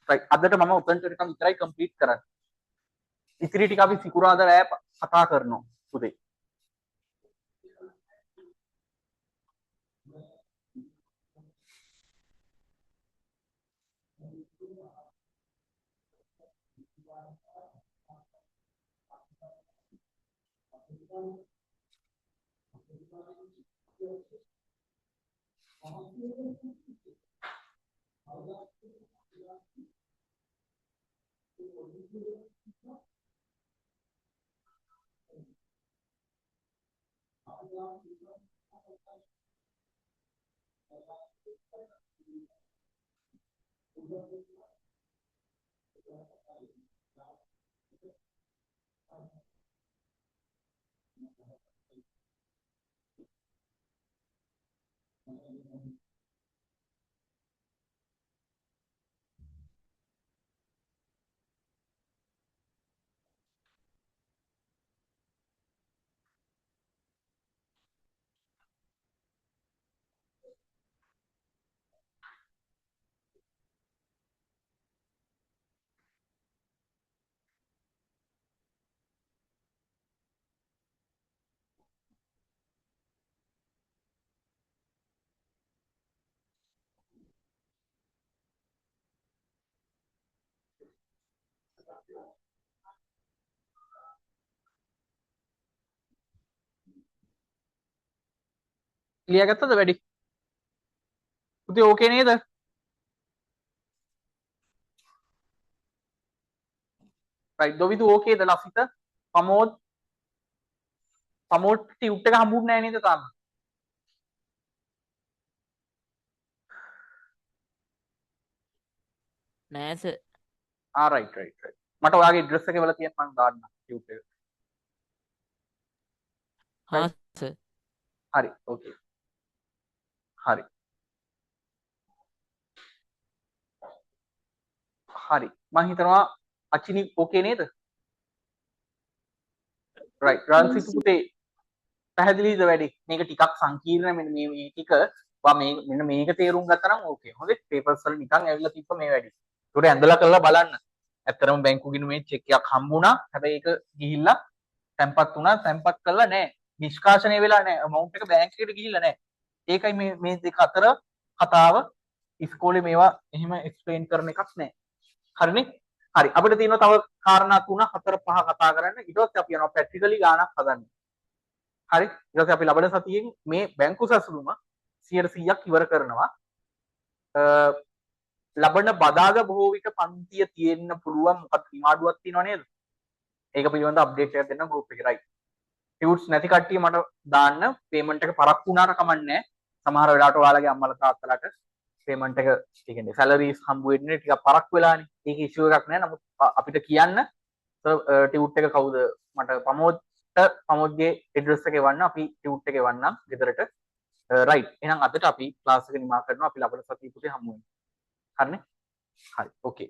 right. අදට මම උපන්ට ටික විතරයි කම්ප්ලීට් කරන්නේ. ඉතිරි ටික අපි සිකුරාදා රෑ කතා කරනවා පුතේ. ලියාගත්තද වැඩි? පුතේ ඕකේ නේද? රයිට් දොවිදු ඕකේද ලසිත? ප්‍රමෝද් ටියුට් එක හම්බුන්නේ නැහැ නේද තාම? නෑ සර්. රයිට් මට ඔයාගේ ඇඩ්‍රස් එක වල තියෙන මම දාන්න ටියුට් එක. හා සර්. හරි ඕකේ. හරි. හරි මම හිතනවා අචිනි ඕකේ නේද? රයිට් රන්සිත් පුතේ පැහැදිලිද වැඩි? මේක ටිකක් සංකීර්ණ මෙන්න මේ ටික මෙන්න මේක තේරුම් ගත්තා නම් ඕකේ. හොඳේ පේපර්ස් වල නිකන් ඇවිල්ලා තිබ්බ මේ වැඩි. ඒකට ඇඳලා කරලා බලන්න. ඇත්තරම බැංකු ගිණුමේ චෙක් එකක් හම්බුණා. හැබැයි ඒක ගිහිල්ලා තැම්පත් වුණා. තැම්පත් කළා නෑ. නිෂ්කාශනය වෙලා නෑ. amount එක බැංක් එකට ගිහිල්ලා නෑ. ඒකයි මේ දෙක අතර කතාව. ඉස්කෝලේ මේවා එහෙම එක්ස්ප්ලেইন කරන එකක් නෑ. හරිනේ? හරි. අපිට තියෙනවා තව කාරණා 3 4 5 කතා කරන්න. ඊට පස්සේ අපි යනවා ප්‍රැක්ටිකලි ගානක් හදන්න. හරි? ඊට පස්සේ අපි ලබන සතියෙන් මේ බැංකු සැසඳුම 100%ක් ඉවර කරනවා. ලබන බදාග බොහෝ විට පන්තිය තියෙන්න පුළුවන් මොකක්ද නිමාඩුවක් තියෙනව නේද? ඒක පිළිබඳව අප්ඩේට් එකක් දෙන්න ගෲප් එකේ රයිට්. ටියුට්ස් නැති කට්ටිය මට දාන්න පේමන්ට් එක පරක්කු වුණාට කමන්නේ. සමහර වෙලාවට ඔයාලගේ අම්මලා තාත්තලාට පේමන්ට් එක ඒ කියන්නේ සැලරිස් හම්බ වෙන්නේ ටිකක් පරක්කු වෙලානේ. ඒක ඉෂුව එකක් නෑ. නමුත් අපිට කියන්න ටියුට් එක කවුද මට ප්‍රමෝද්ගේ ඇඩ්‍රස් එක එවන්න අපි ටියුට් එක එවන්නම් ගෙදරට. රයිට්. එහෙනම් අදට අපි ක්ලාස් එක නිමා කරනවා. අපි ලබන සතියේ පුතේ හමු වෙනවා. හරිනේ? හරි. ඕකේ.